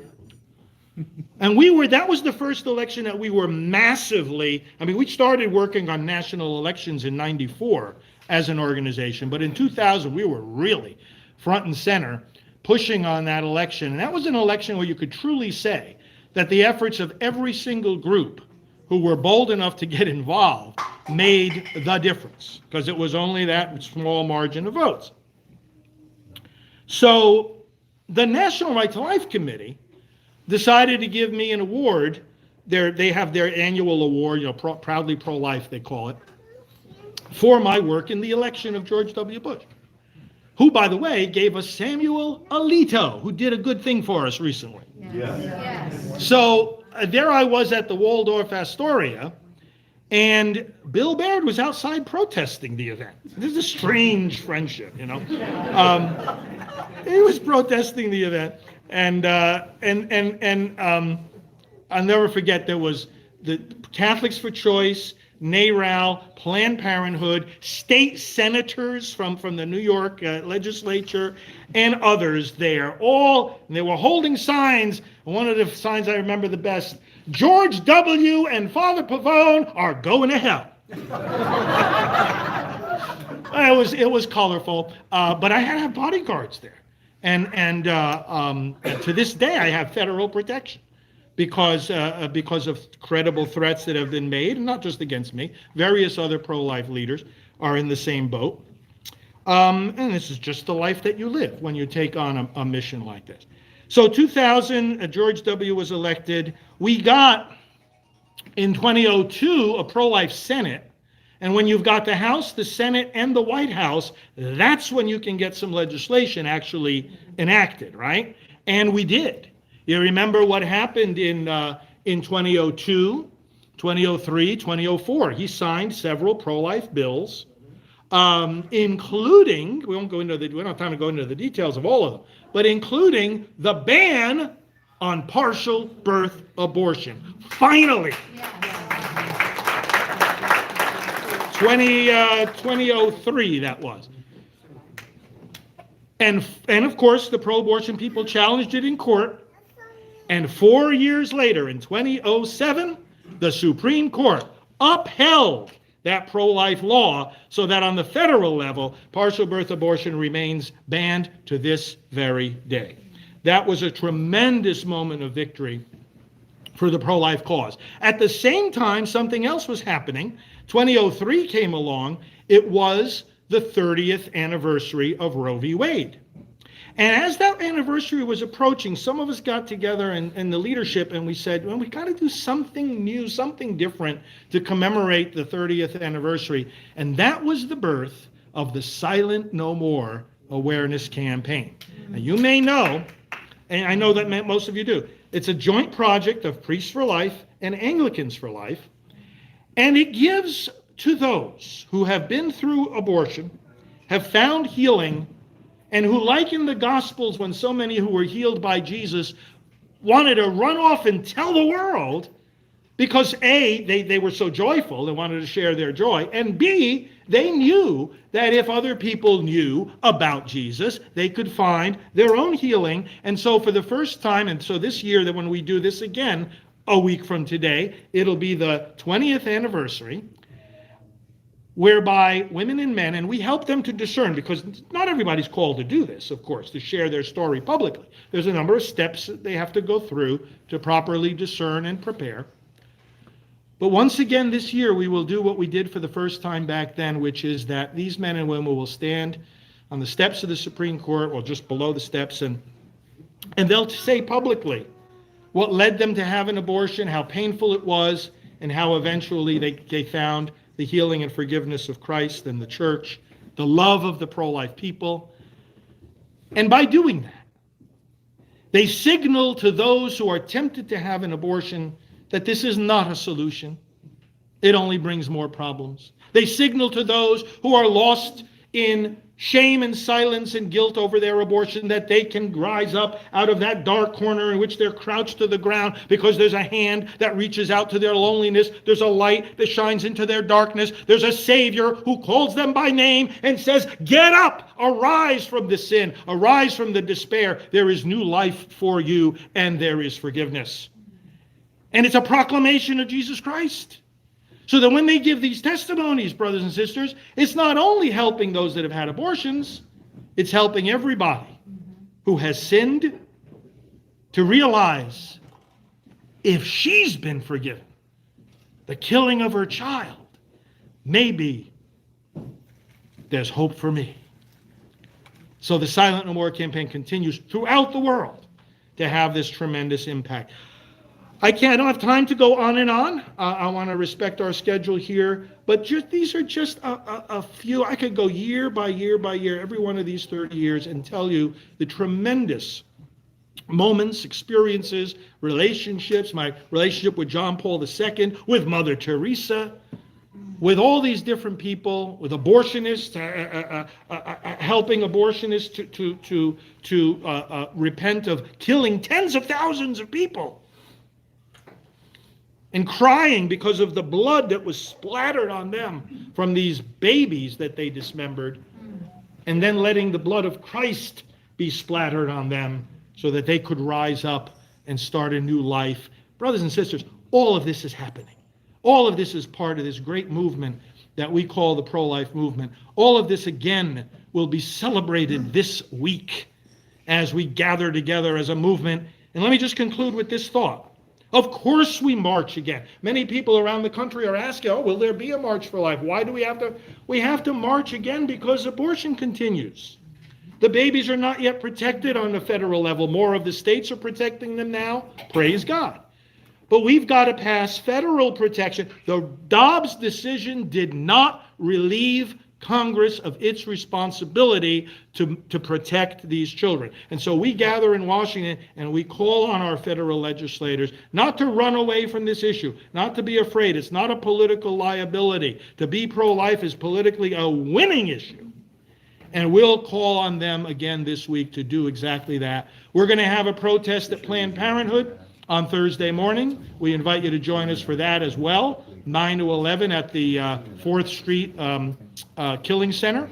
And that was the first election that we were massively, we started working on national elections in 94 as an organization, but in 2000 we were really front and center pushing on that election. And that was an election where you could truly say that the efforts of every single group who were bold enough to get involved made the difference, because it was only that small margin of votes. So the National Right to Life Committee decided to give me an award. They have their annual award, Proudly Pro-Life, they call it, for my work in the election of George W. Bush, who, by the way, gave us Samuel Alito, who did a good thing for us recently. Yes. So there I was at the Waldorf Astoria, and Bill Baird was outside protesting the event. This is a strange friendship, He was protesting the event, and I'll never forget, there was the Catholics for Choice, NARAL, Planned Parenthood, state senators from the New York legislature, and others there. And they were holding signs. One of the signs I remember the best, George W. and Father Pavone are going to hell. It was colorful, but I had to have bodyguards there. And to this day, I have federal protection because of credible threats that have been made, and not just against me. Various other pro-life leaders are in the same boat. And this is just the life that you live when you take on a mission like this. So 2000, George W. was elected. We got, in 2002, a pro-life Senate. And when you've got the House, the Senate, and the White House, that's when you can get some legislation actually enacted, right? And we did. You remember what happened in 2002, 2003, 2004. He signed several pro-life bills, including, we don't have time to go into the details of all of them, but including the ban on partial birth abortion. Finally. 2003 that was. And of course, the pro-abortion people challenged it in court. And 4 years later, in 2007, the Supreme Court upheld that pro-life law so that on the federal level, partial birth abortion remains banned to this very day. That was a tremendous moment of victory for the pro-life cause. At the same time, something else was happening. 2003 came along. It was the 30th anniversary of Roe v. Wade. And as that anniversary was approaching, some of us got together in the leadership and we said, well, we got to do something new, something different to commemorate the 30th anniversary. And that was the birth of the Silent No More awareness campaign. Now, you may know, and I know that most of you do, it's a joint project of Priests for Life and Anglicans for Life. And it gives to those who have been through abortion, have found healing, and who, like in the Gospels, when so many who were healed by Jesus wanted to run off and tell the world, because A, they were so joyful, they wanted to share their joy, and B, they knew that if other people knew about Jesus, they could find their own healing. And so for the first time, and so this year, that when we do this again, a week from today, it'll be the 20th anniversary, whereby women and men, and we help them to discern, because not everybody's called to do this, of course, to share their story publicly. There's a number of steps that they have to go through to properly discern and prepare. But once again this year, we will do what we did for the first time back then, which is that these men and women will stand on the steps of the Supreme Court, or just below the steps, and they'll say publicly what led them to have an abortion, how painful it was, and how eventually they found the healing and forgiveness of Christ and the church, the love of the pro-life people. And by doing that, they signal to those who are tempted to have an abortion that this is not a solution. It only brings more problems. They signal to those who are lost in shame and silence and guilt over their abortion that they can rise up out of that dark corner in which they're crouched to the ground, because there's a hand that reaches out to their loneliness. There's a light that shines into their darkness. There's a Savior who calls them by name and says, get up, arise from the sin, arise from the despair. There is new life for you, and there is forgiveness. And it's a proclamation of Jesus Christ. So that when they give these testimonies, brothers and sisters, it's not only helping those that have had abortions, it's helping everybody who has sinned to realize, if she's been forgiven, the killing of her child, maybe there's hope for me. So the Silent No More campaign continues throughout the world to have this tremendous impact. I don't have time to go on and on. I want to respect our schedule here, but these are just a few. I could go year by year by year, every one of these 30 years, and tell you the tremendous moments, experiences, relationships, my relationship with John Paul II, with Mother Teresa, with all these different people, with abortionists, helping abortionists to repent of killing tens of thousands of people, and crying because of the blood that was splattered on them from these babies that they dismembered, and then letting the blood of Christ be splattered on them so that they could rise up and start a new life. Brothers and sisters, all of this is happening. All of this is part of this great movement that we call the pro-life movement. All of this, again, will be celebrated this week as we gather together as a movement. And let me just conclude with this thought. Of course we march again. Many people around the country are asking, oh, will there be a March for Life? Why do we have to? We have to march again because abortion continues. The babies are not yet protected on the federal level. More of the states are protecting them now. Praise God. But we've got to pass federal protection. The Dobbs decision did not relieve Congress of its responsibility to protect these children. And so we gather in Washington and we call on our federal legislators not to run away from this issue, not to be afraid. It's not a political liability. To be pro-life is politically a winning issue. And we'll call on them again this week to do exactly that. We're going to have a protest at Planned Parenthood on Thursday morning. We invite you to join us for that as well, 9 to 11 at the 4th Street Killing Center.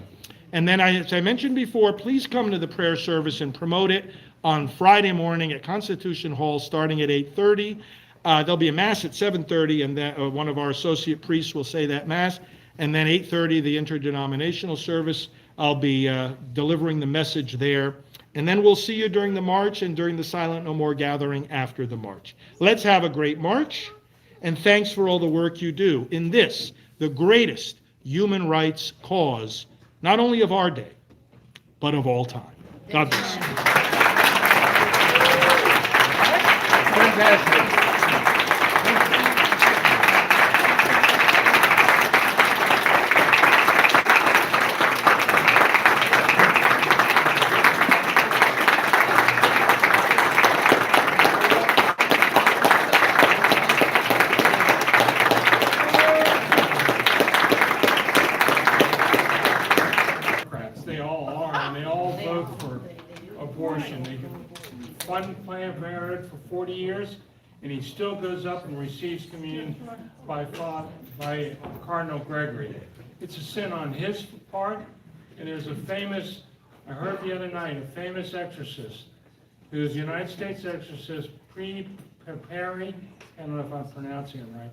And then, as I mentioned before, please come to the prayer service and promote it on Friday morning at Constitution Hall starting at 8:30. There'll be a Mass at 7:30, and one of our associate priests will say that Mass. And then 8:30, the interdenominational service. I'll be delivering the message there. And then we'll see you during the march and during the Silent No More gathering after the march. Let's have a great march, and thanks for all the work you do in this, the greatest human rights cause, not only of our day, but of all time. God bless you. Fantastic. They all are, and they all vote for abortion. They fund Planned Parenthood for 40 years, and he still goes up and receives communion by Cardinal Gregory. It's a sin on his part, and there's a famous, I heard the other night, a famous exorcist, who's a United States exorcist, Pavone, I don't know if I'm pronouncing it right,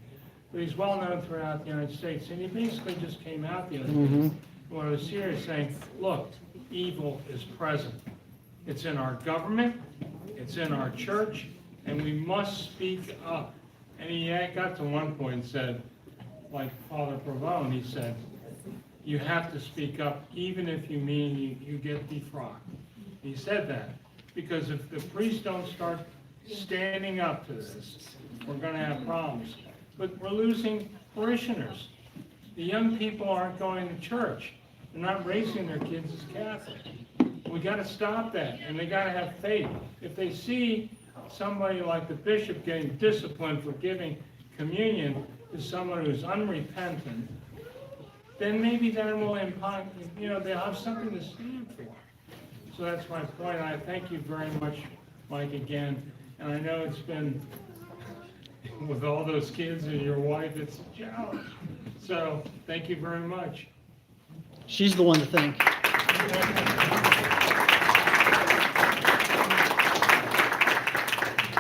but he's well known throughout the United States, and he basically just came out the other day. When I was serious, saying, look, evil is present. It's in our government, it's in our church, and we must speak up. And he got to one point and said, like Father Pavone, he said, you have to speak up even if you mean you get defrocked. He said that because if the priests don't start standing up to this, we're going to have problems. But we're losing parishioners. The young people aren't going to church. They're not raising their kids as Catholic. We got to stop that, and they got to have faith. If they see somebody like the bishop getting disciplined for giving communion to someone who's unrepentant, then maybe that will impact, they'll have something to stand for. So that's my point. I thank you very much, Mike, again. And I know it's been, with all those kids and your wife, it's a challenge. So thank you very much. She's the one to thank. I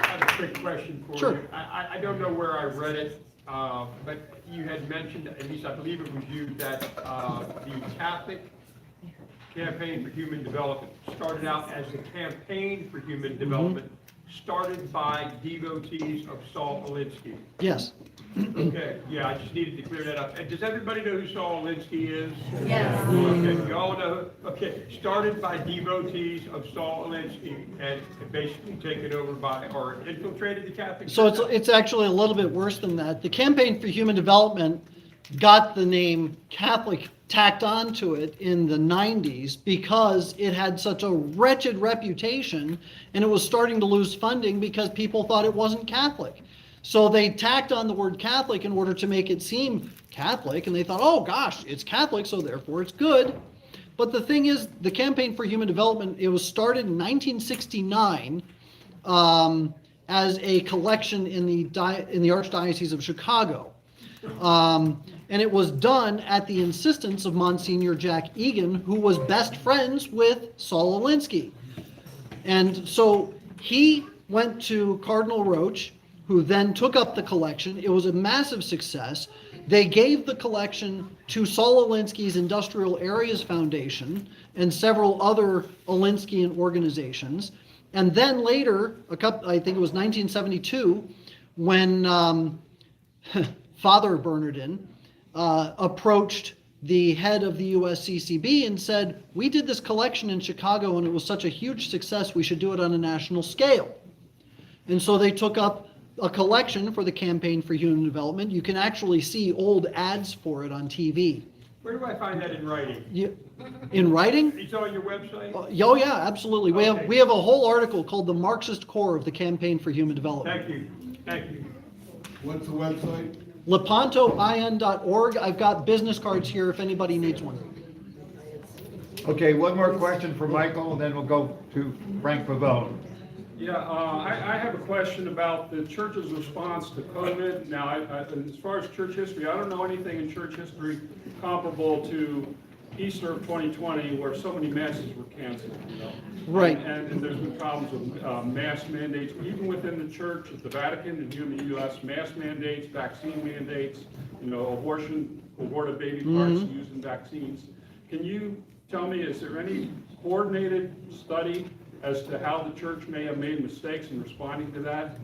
have a quick question for Sure. you. I don't know where I read it, but you had mentioned, at least I believe it was you, that the Catholic Campaign for Human Development started out as the Campaign for Human Development, started by devotees of Saul Alinsky. Yes. Okay, yeah, I just needed to clear that up. And does everybody know who Saul Alinsky is? Yes. Okay, you all know. Okay, started by devotees of Saul Alinsky and basically taken over by, or infiltrated the Catholic So Church. it's actually a little bit worse than that. The Campaign for Human Development got the name Catholic tacked onto it in the 90s because it had such a wretched reputation and it was starting to lose funding because people thought it wasn't Catholic. So they tacked on the word Catholic in order to make it seem Catholic, and they thought, oh gosh, it's Catholic, so therefore it's good. But the thing is, the Campaign for Human Development, it was started in 1969 as a collection in the Archdiocese of Chicago. And it was done at the insistence of Monsignor Jack Egan, who was best friends with Saul Alinsky. And so he went to Cardinal Roche, who then took up the collection. It was a massive success. They gave the collection to Saul Alinsky's Industrial Areas Foundation and several other Alinskyan organizations. And then later, I think it was 1972, when Father Bernardin approached the head of the USCCB and said, we did this collection in Chicago and it was such a huge success, we should do it on a national scale. And so they took up a collection for the Campaign for Human Development. You can actually see old ads for it on TV. Where do I find that in writing? In writing? It's on your website? Oh yeah, absolutely. We have a whole article called The Marxist Core of the Campaign for Human Development. Thank you, thank you. What's the website? lepantoin.org. I've got business cards here if anybody needs one. Okay, one more question for Michael, and then we'll go to Frank Pavone. Yeah, I have a question about the church's response to COVID. Now, as far as church history, I don't know anything in church history comparable to Easter of 2020 where so many masses were canceled, you know? Right. And there's been problems with mask mandates, even within the church, at the Vatican, and here in the U.S., mask mandates, vaccine mandates, you know, aborted baby parts used in vaccines. Can you tell me, is there any coordinated study as to how the church may have made mistakes in responding to that,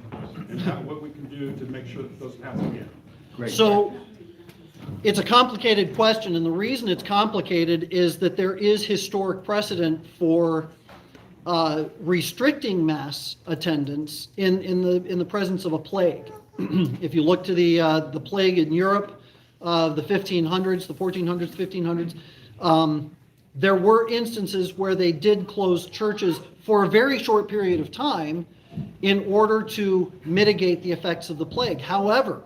and what we can do to make sure that doesn't happen again? Great. So it's a complicated question, and the reason it's complicated is that there is historic precedent for restricting mass attendance in the presence of a plague. If you look to the plague in Europe, the 1500s, the 1400s, 1500s, there were instances where they did close churches for a very short period of time in order to mitigate the effects of the plague. However,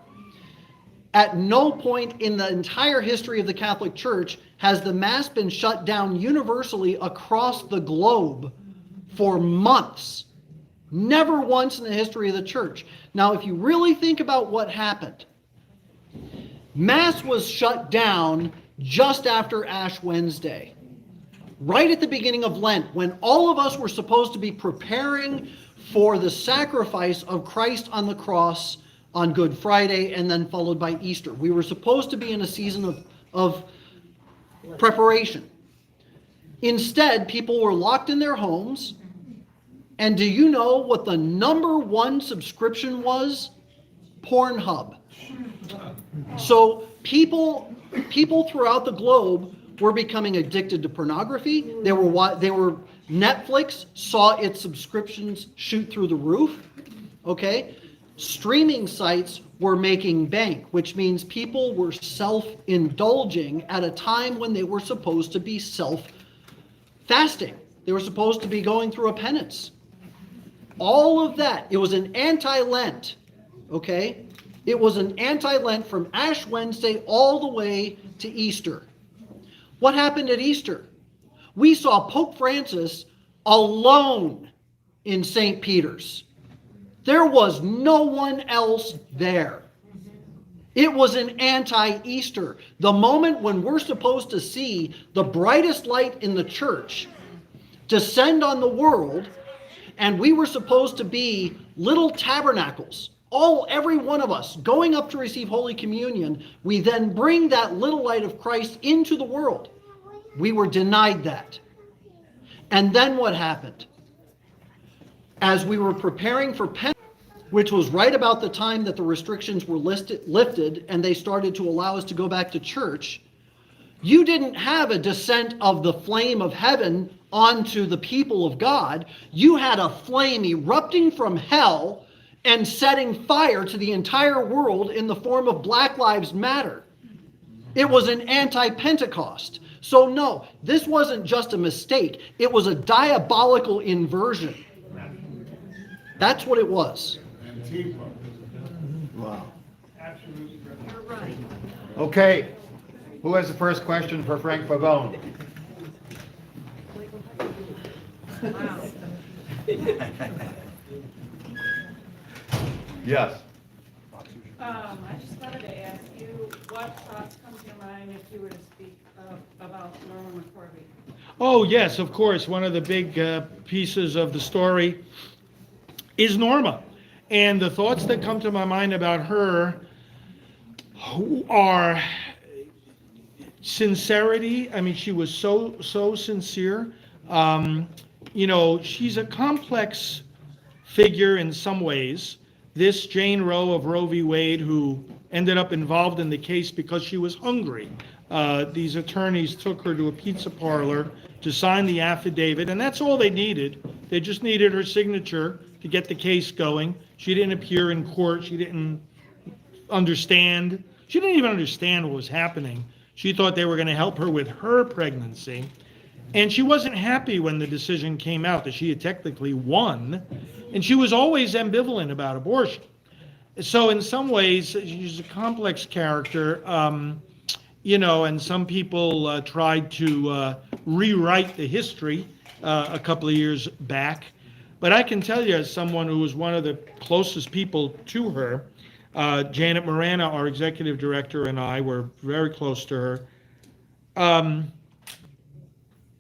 at no point in the entire history of the Catholic Church has the Mass been shut down universally across the globe for months. Never once in the history of the Church. Now, if you really think about what happened, Mass was shut down just after Ash Wednesday, right at the beginning of Lent, when all of us were supposed to be preparing for the sacrifice of Christ on the cross on Good Friday and then followed by Easter. We were supposed to be in a season of preparation. Instead, people were locked in their homes. And do you know what the number one subscription was? Pornhub. So people throughout the globe were becoming addicted to pornography. They were Netflix saw its subscriptions shoot through the roof. Okay? Streaming sites were making bank, which means people were self-indulging at a time when they were supposed to be self-fasting. They were supposed to be going through a penance. All of that, it was an anti-Lent, okay? It was an anti-Lent from Ash Wednesday all the way to Easter. What happened at Easter? We saw Pope Francis alone in St. Peter's. There was no one else there. It was an anti-Easter. The moment when we're supposed to see the brightest light in the church descend on the world, and we were supposed to be little tabernacles, every one of us going up to receive Holy Communion, we then bring that little light of Christ into the world. We were denied that. And then what happened? As we were preparing for Pentecost, which was right about the time that the restrictions were lifted and they started to allow us to go back to church, you didn't have a descent of the flame of heaven onto the people of God. You had a flame erupting from hell and setting fire to the entire world in the form of Black Lives Matter. It was an anti-Pentecost. So no, this wasn't just a mistake. It was a diabolical inversion. That's what it was. Wow. Absolutely. You're right. Okay, who has the first question for Frank Pavone? Wow. Yes. I just wanted to ask you, what thoughts come to your mind if you were to speak about Norman McCorvey? Oh, yes, of course. One of the big pieces of the story is Norma. And the thoughts that come to my mind about her, who are sincerity. I mean, she was so sincere. She's a complex figure in some ways. This Jane Roe of Roe v. Wade, who ended up involved in the case because she was hungry. These attorneys took her to a pizza parlor to sign the affidavit, and that's all they needed. They just needed her signature to get the case going. She didn't appear in court. She didn't understand. She didn't even understand what was happening. She thought they were going to help her with her pregnancy. And she wasn't happy when the decision came out that she had technically won. And she was always ambivalent about abortion. So in some ways, she's a complex character. And some people tried to rewrite the history a couple of years back. But I can tell you, as someone who was one of the closest people to her, Janet Morana, our executive director, and I were very close to her.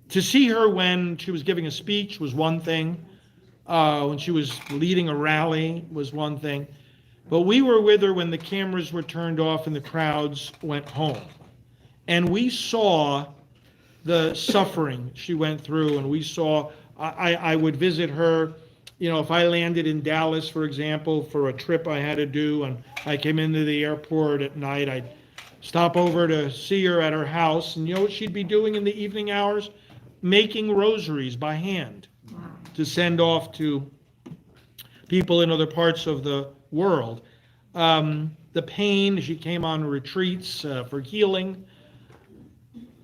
To see her when she was giving a speech was one thing. When she was leading a rally was one thing. But we were with her when the cameras were turned off and the crowds went home. And we saw the suffering she went through, and we saw, I would visit her, if I landed in Dallas, for example, for a trip I had to do, and I came into the airport at night, I'd stop over to see her at her house, and you know what she'd be doing in the evening hours? Making rosaries by hand to send off to people in other parts of the world. The pain, she came on retreats for healing.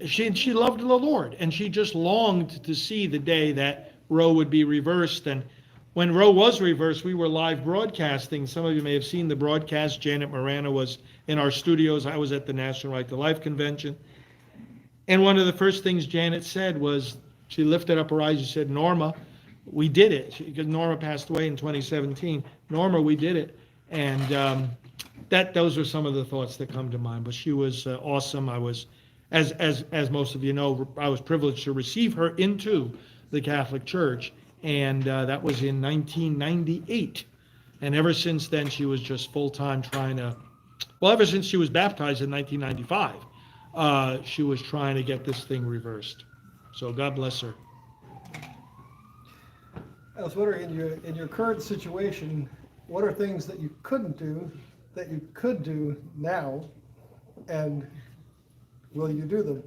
She loved the Lord, and she just longed to see the day that Roe would be reversed. And when Roe was reversed, we were live broadcasting. Some of you may have seen the broadcast. Janet Morana was in our studios. I was at the National Right to Life Convention. And one of the first things Janet said was, she lifted up her eyes and said, "Norma, we did it." Because Norma passed away in 2017. "Norma, we did it." And those are some of the thoughts that come to mind. But she was awesome. I was, as most of you know, I was privileged to receive her into the Catholic Church, and that was in 1998. And ever since then, she was just full-time ever since she was baptized in 1995, she was trying to get this thing reversed. So God bless her. I was wondering, in your current situation, what are things that you couldn't do that you could do now, and will you do them?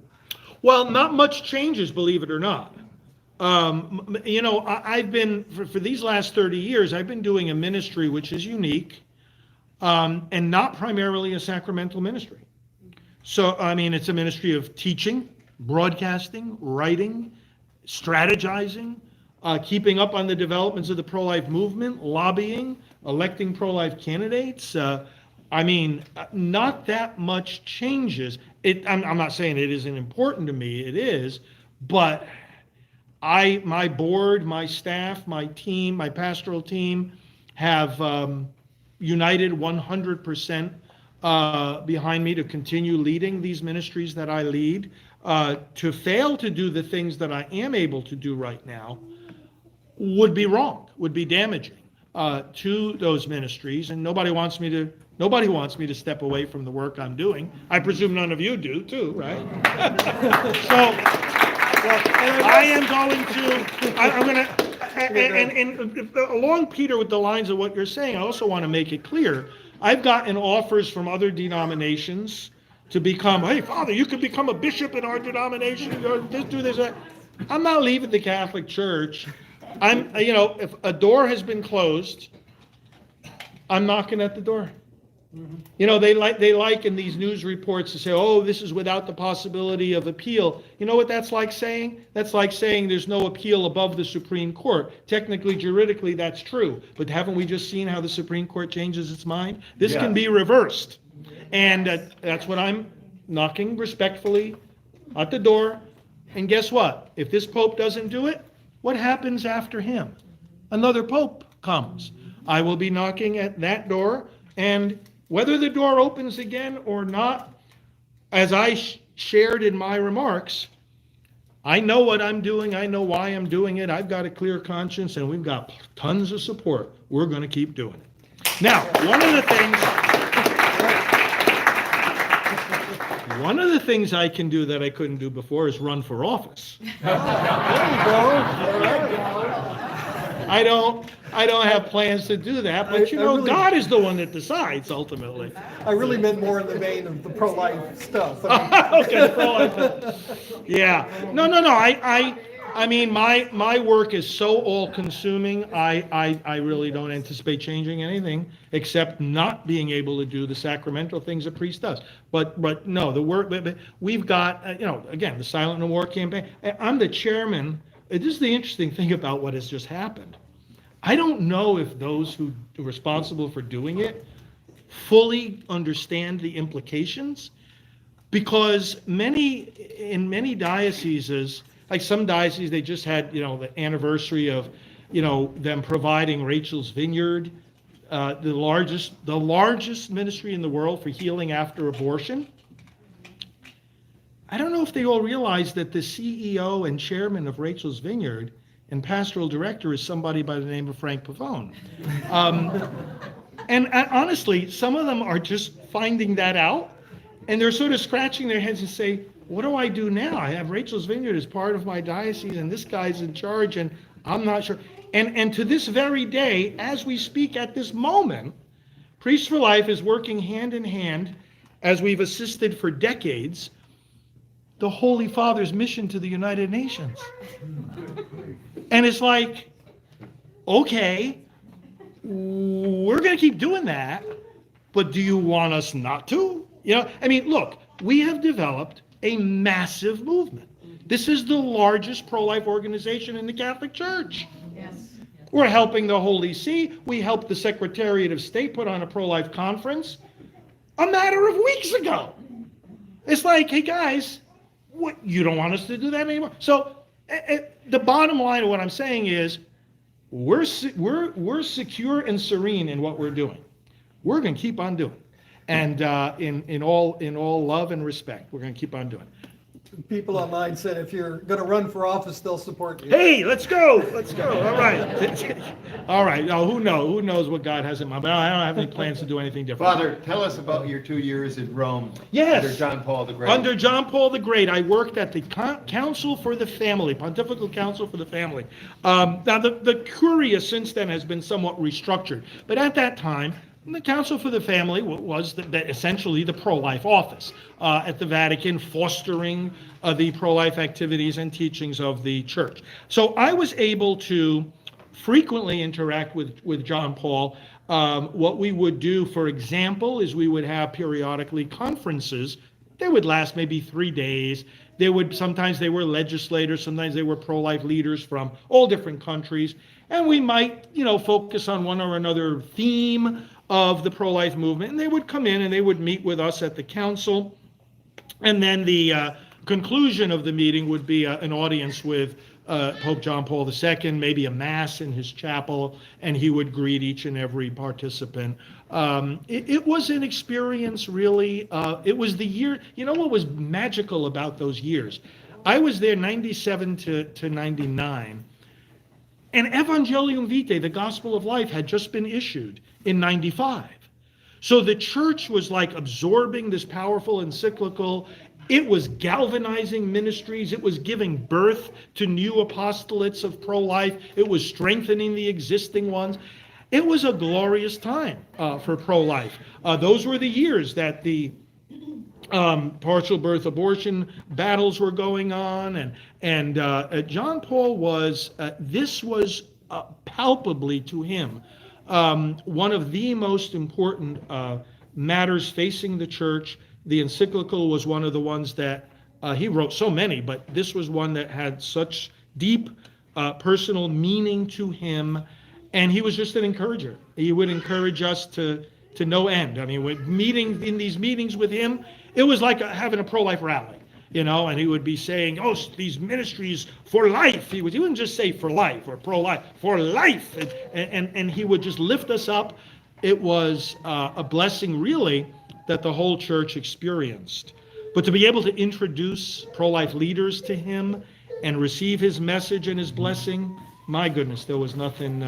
Well, not much changes, believe it or not. I've been, for these last 30 years, I've been doing a ministry which is unique, and not primarily a sacramental ministry. So, it's a ministry of teaching, broadcasting, writing, strategizing, keeping up on the developments of the pro-life movement, lobbying, electing pro-life candidates. Not that much changes. I'm not saying it isn't important to me, it is, but my board, my staff, my team, my pastoral team have united 100% behind me to continue leading these ministries that I lead. To fail to do the things that I am able to do right now would be wrong, would be damaging to those ministries, and nobody wants me to step away from the work I'm doing. I presume none of you do too, right? I am going to, I'm going to, and along, Peter, with the lines of what you're saying, I also want to make it clear, I've gotten offers from other denominations to become, "Hey, Father, you could become a bishop in our denomination, or do this, that." I'm not leaving the Catholic Church. If a door has been closed, I'm knocking at the door. They like in these news reports to say, "Oh, this is without the possibility of appeal." You know what that's like saying? That's like saying there's no appeal above the Supreme Court. Technically, juridically, that's true. But haven't we just seen how the Supreme Court changes its mind? This can be reversed. And that's what I'm knocking respectfully at the door. And guess what? If this Pope doesn't do it, what happens after him? Another Pope comes. I will be knocking at that door, and whether the door opens again or not, as I shared in my remarks, I know what I'm doing. I know why I'm doing it. I've got a clear conscience, and we've got tons of support. We're going to keep doing it. Now, one of the things One of the things I can do that I couldn't do before is run for office. I don't have plans to do that, but you I know, really- God is the one that decides ultimately. I really meant more in the vein of the pro-life stuff. I mean, Okay, pro-life. Yeah. No. I mean, my work is so all-consuming, I really don't anticipate changing anything except not being able to do the sacramental things a priest does. But no, the work, we've got, you know, again, the Silent No War campaign. I'm the chairman. This is the interesting thing about what has just happened. I don't know if those who are responsible for doing it fully understand the implications, because in many dioceses, like some dioceses, they just had, you know, the anniversary of, you know, them providing Rachel's Vineyard, the largest ministry in the world for healing after abortion. I don't know if they all realize that the CEO and chairman of Rachel's Vineyard and pastoral director is somebody by the name of Frank Pavone. And honestly, some of them are just finding that out, and they're sort of scratching their heads and say, what do I do now? I have Rachel's Vineyard as part of my diocese, and this guy's in charge, and I'm not sure. And to this very day, as we speak at this moment, Priests for Life is working hand in hand, as we've assisted for decades, the Holy Father's mission to the United Nations. And it's like, okay, we're going to keep doing that, but do you want us not to? You know, I mean, look, we have developed a massive movement. This is the largest pro-life organization in the Catholic Church. Yes. We're helping the Holy See. We helped the Secretariat of State put on a pro-life conference a matter of weeks ago. It's like, hey guys, what, you don't want us to do that anymore? So the bottom line of what I'm saying is, we're secure and serene in what we're doing. We're going to keep on doing, and in all love and respect, we're going to keep on doing. People online said if you're going to run for office, they'll support you. Hey, let's go. All right, all right. Now, who knows what God has in mind? But I don't have any plans to do anything different. Father, tell us about your 2 years in Rome. Yes. Under John Paul the Great. Under John Paul the Great, I worked at the Council for the Family, Pontifical Council for the Family. Now, the Curia since then has been somewhat restructured, but at that time, the Council for the Family was essentially the pro-life office at the Vatican, fostering the pro-life activities and teachings of the Church. So I was able to frequently interact with John Paul. What we would do, for example, is we would have periodically conferences. They would last maybe 3 days. Sometimes they were legislators, sometimes they were pro-life leaders from all different countries, and we might, focus on one or another theme of the pro-life movement, and they would come in and they would meet with us at the council, and then the conclusion of the meeting would be an audience with Pope John Paul II, maybe a mass in his chapel, and he would greet each and every participant. It was an experience, really. It was the year, what was magical about those years? I was there 97 to 99, and Evangelium Vitae, the Gospel of Life, had just been issued in 95. So the church was like absorbing this powerful encyclical. It was galvanizing ministries. It was giving birth to new apostolates of pro-life. It was strengthening the existing ones. It was a glorious time for pro-life. Those were the years that the partial birth abortion battles were going on, and John Paul was, this was palpably to him one of the most important matters facing the church. The encyclical was one of the ones that he wrote, so many, but this was one that had such deep personal meaning to him, and he was just an encourager. He would encourage us to no end. I mean, in these meetings with him, it was like having a pro-life rally, and he would be saying, oh, these ministries for life. He wouldn't just say for life or pro-life, for life. And he would just lift us up. It was a blessing, really, that the whole church experienced. But to be able to introduce pro-life leaders to him and receive his message and his blessing, my goodness, there was nothing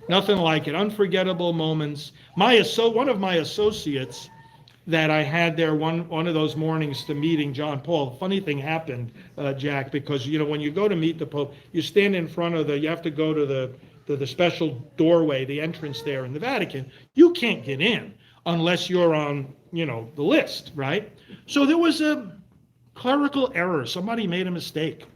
like it. Unforgettable moments. One of my associates, that I had there one of those mornings to meeting John Paul. Funny thing happened, Jack, because when you go to meet the Pope, you stand in front of you have to go to the special doorway, the entrance there in the Vatican. You can't get in unless you're on the list, right? So there was a clerical error. Somebody made a mistake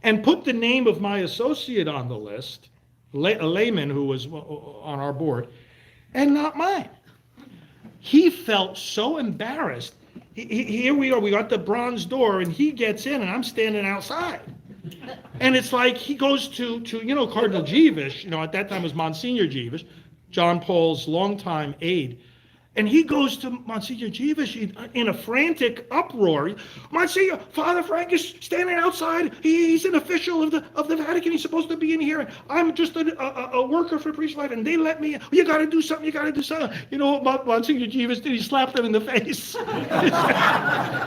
and put the name of my associate on the list, a layman who was on our board, and not mine. He felt so embarrassed. Here we are, we got the bronze door, and he gets in, and I'm standing outside. And it's like he goes to Cardinal Jeevish, at that time was Monsignor Jeevish, John Paul's longtime aide. And he goes to Monsignor Jeevish in a frantic uproar. Monsignor, Father Frank is standing outside. He's an official of the Vatican. He's supposed to be in here. And I'm just a worker for Priest Life, and they let me in. You got to do something. You got to do something. You know what Monsignor Jeevish did? He slapped him in the face.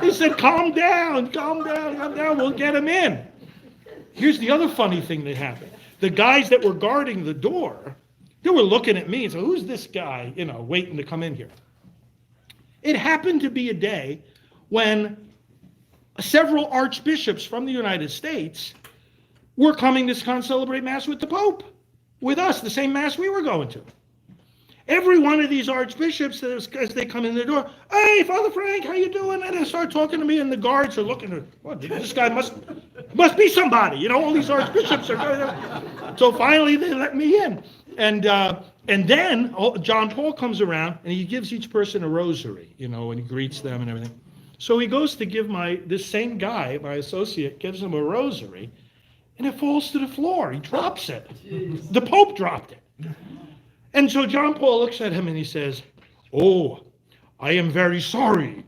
He said, calm down. We'll get him in. Here's the other funny thing that happened. The guys that were guarding the door, they were looking at me and said, who's this guy, waiting to come in here? It happened to be a day when several archbishops from the United States were coming to celebrate Mass with the Pope, with us, the same Mass we were going to. Every one of these archbishops, as they come in the door, hey, Father Frank, how you doing? And they start talking to me, and the guards are looking at, well, this guy must be somebody. All these archbishops are. So finally, they let me in. And then John Paul comes around, and he gives each person a rosary, and he greets them and everything. So he goes to give this same guy, my associate, gives him a rosary, and it falls to the floor. He drops it. The Pope dropped it. And so John Paul looks at him and he says, oh, I am very sorry.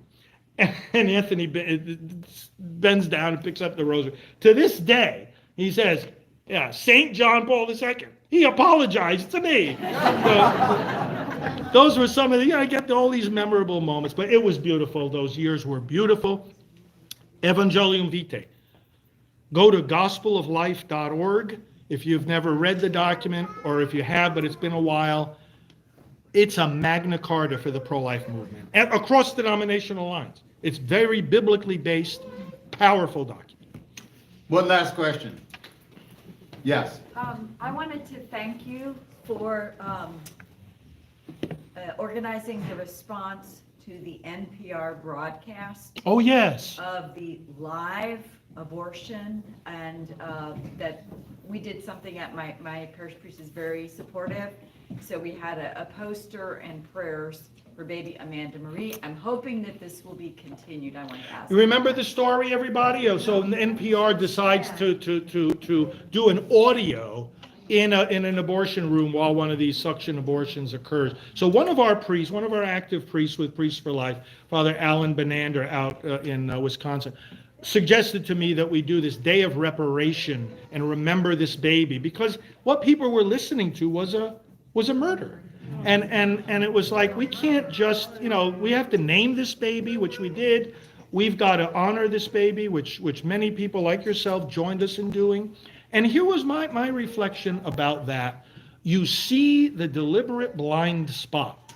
And Anthony bends down and picks up the rosary. To this day, he says, yeah, St. John Paul II, he apologized to me. So, those were some of the, I get all these memorable moments, but it was beautiful. Those years were beautiful. Evangelium Vitae. Go to gospeloflife.org. If you've never read the document, or if you have, but it's been a while, it's a Magna Carta for the pro-life movement, across denominational lines. It's very biblically based, powerful document. One last question. Yes. I wanted to thank you for organizing the response to the NPR broadcast Oh, yes. of the live abortion, and that we did something at my parish priest is very supportive. So we had a poster and prayers for baby Amanda Marie. I'm hoping that this will be continued. I want to ask. You remember the story, everybody? So NPR decides to do an audio in an abortion room while one of these suction abortions occurs. So one of our active priests with Priests for Life, Father Alan Benander out in Wisconsin, suggested to me that we do this day of reparation and remember this baby, because what people were listening to was a murder. And it was like, we can't just, we have to name this baby, which we did. We've got to honor this baby, which many people like yourself joined us in doing. And here was my reflection about that. You see the deliberate blind spot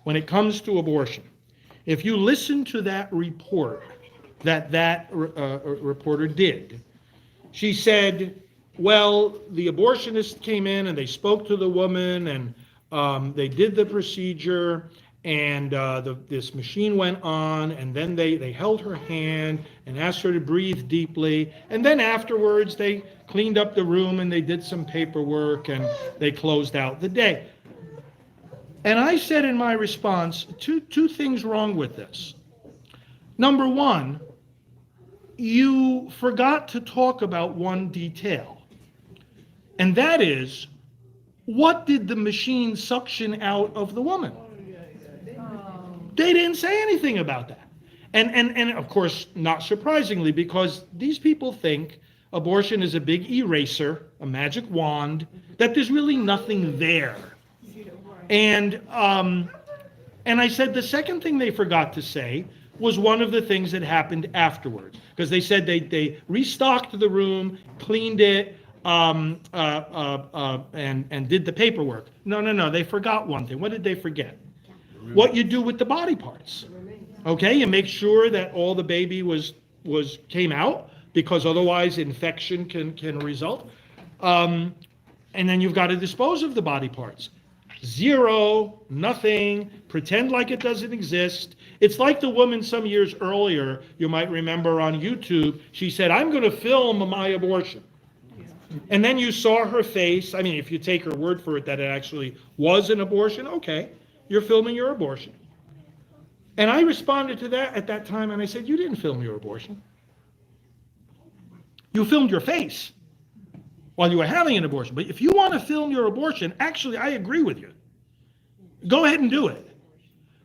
when it comes to abortion. If you listen to that report that reporter did, she said, well, the abortionist came in and they spoke to the woman, and they did the procedure, and this machine went on, and then they held her hand and asked her to breathe deeply, and then afterwards they cleaned up the room and they did some paperwork and they closed out the day. And I said in my response, two things wrong with this. Number one, you forgot to talk about one detail, and that is, what did the machine suction out of the woman? They didn't say anything about that. And of course, not surprisingly, because these people think abortion is a big eraser, a magic wand, that there's really nothing there. And I said the second thing they forgot to say was one of the things that happened afterwards, because they said they restocked the room, cleaned it, and did the paperwork. No, they forgot one thing. What did they forget? what you do with the body parts. Okay, you make sure that all the baby came out, because otherwise infection can result. And then you've got to dispose of the body parts. Zero, nothing, pretend like it doesn't exist. It's like the woman some years earlier, you might remember on YouTube, she said, I'm going to film my abortion. And then you saw her face. I mean, if you take her word for it that it actually was an abortion, okay, you're filming your abortion. And I responded to that at that time, and I said, you didn't film your abortion. You filmed your face while you were having an abortion. But if you want to film your abortion, actually, I agree with you. Go ahead and do it.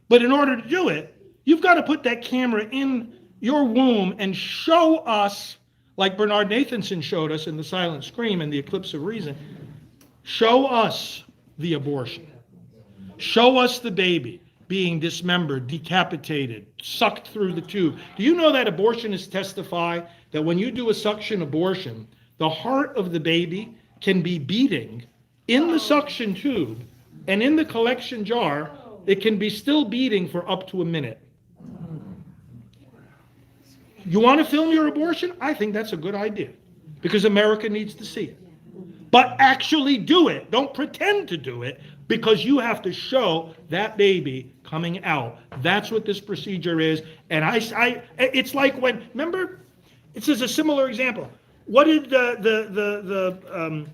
But in order to do it, you've got to put that camera in your womb and show us, like Bernard Nathanson showed us in The Silent Scream and The Eclipse of Reason, show us the abortion. Show us the baby being dismembered, decapitated, sucked through the tube. Do you know that abortionists testify that when you do a suction abortion, the heart of the baby can be beating in the suction tube, and in the collection jar, it can be still beating for up to a minute. You want to film your abortion? I think that's a good idea, because America needs to see it. But actually do it. Don't pretend to do it, because you have to show that baby coming out. That's what this procedure is. And it's like when, remember, it's just a similar example. What did the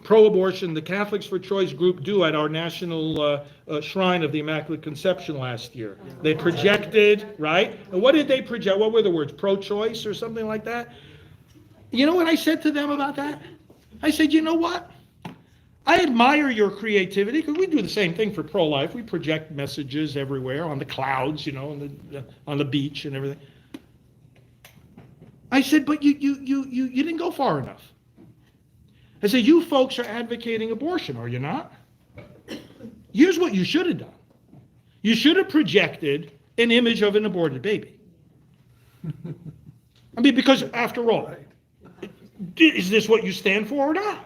pro-abortion, the Catholics for Choice group do at our national shrine of the Immaculate Conception last year? They projected, right? And what did they project? What were the words? Pro-choice or something like that? You know what I said to them about that? I said, you know what? I admire your creativity, because we do the same thing for pro-life. We project messages everywhere on the clouds, you know, on the beach and everything. I said, but you didn't go far enough. I said, you folks are advocating abortion, are you not? Here's what you should have done. You should have projected an image of an aborted baby. I mean, because after all, is this what you stand for or not?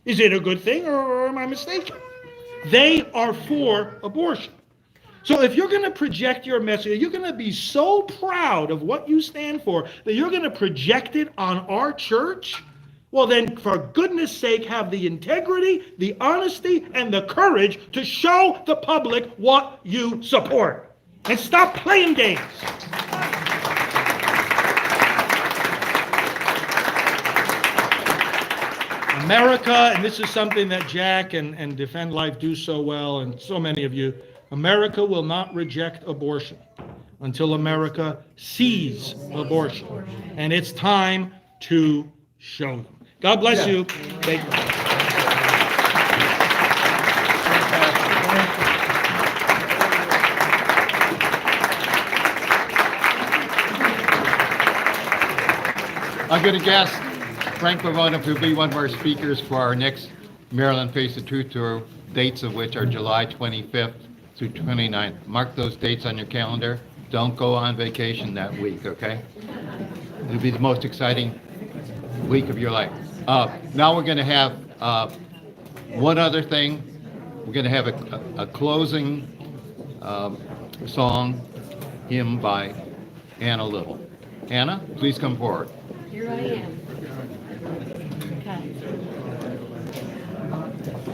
Is it a good thing, or am I mistaken? They are for abortion. So if you're going to project your message, you're going to be so proud of what you stand for that you're going to project it on our church, well then, for goodness sake, have the integrity, the honesty, and the courage to show the public what you support. And stop playing games. America, and this is something that Jack and Defend Life do so well, and so many of you, America will not reject abortion until America sees abortion. And it's time to show them. God bless you. Thank you. I'm going to guess Frank Pavone will be one of our speakers for our next Maryland Face the Truth Tour, dates of which are July 25th through 29th. Mark those dates on your calendar. Don't go on vacation that week, okay? It'll be the most exciting week of your life. Now we're going to have one other thing. We're going to have a closing song, hymn by Anna Little. Anna, please come forward. Here I am. Okay.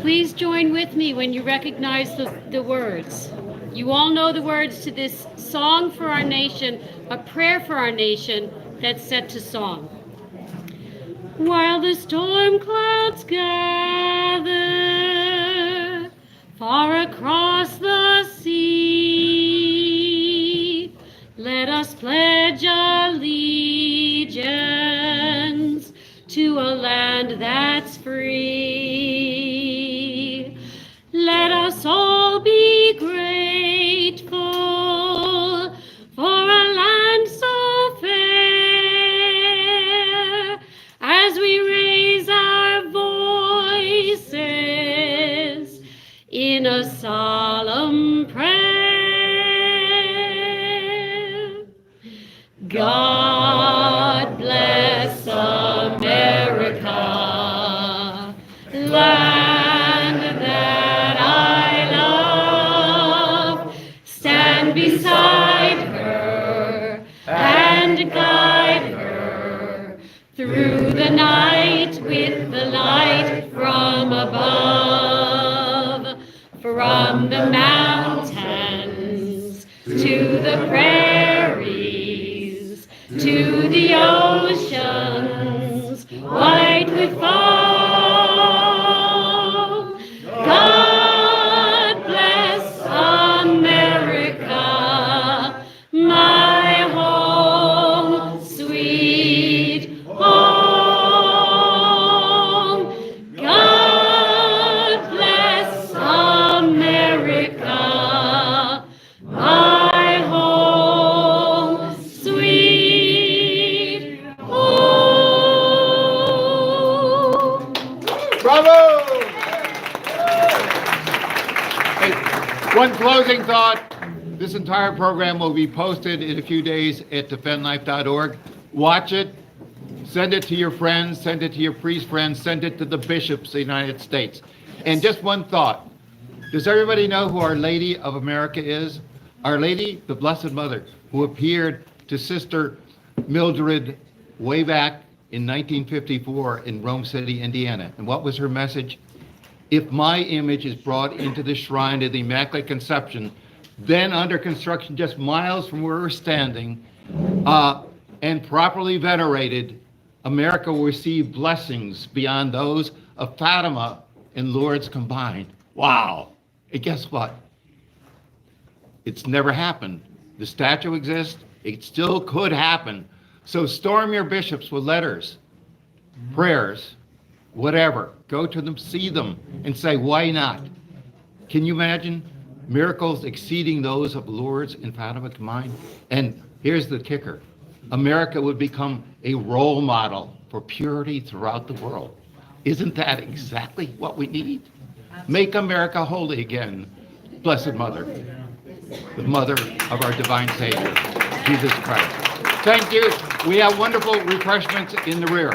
Please join with me when you recognize the words. You all know the words to this song for our nation, a prayer for our nation that's set to song. While the storm clouds gather far across the sea, let us pledge allegiance to a land that's free. Let us all be grateful for a land so fair, as we raise our voices in a solemn prayer. God bless America. and guide her through the night with the light from above, from the mountains to the prairies, to the oceans white with foam. God bless America, my home, sweet home. God bless America, my home, sweet home. Bravo! Hey, one closing thought. This entire program will be posted in a few days at defendlife.org. Watch it. Send it to your friends. Send it to your priest friends. Send it to the bishops of the United States. And just one thought. Does everybody know who Our Lady of America is? Our Lady, the Blessed Mother, who appeared to Sister Mildred way back in 1954 in Rome City, Indiana. And what was her message? If my image is brought into the shrine of the Immaculate Conception, then under construction just miles from where we're standing, and properly venerated, America will receive blessings beyond those of Fatima and Lourdes combined. Wow. And guess what? It's never happened. The statue exists. It still could happen. So storm your bishops with letters, prayers, whatever. Go to them, see them, and say, why not? Can you imagine miracles exceeding those of Lourdes and Fatima combined? And here's the kicker. America would become a role model for purity throughout the world. Isn't that exactly what we need? Make America holy again, Blessed Mother, the mother of our divine Savior, Jesus Christ. Thank you. We have wonderful refreshments in the rear.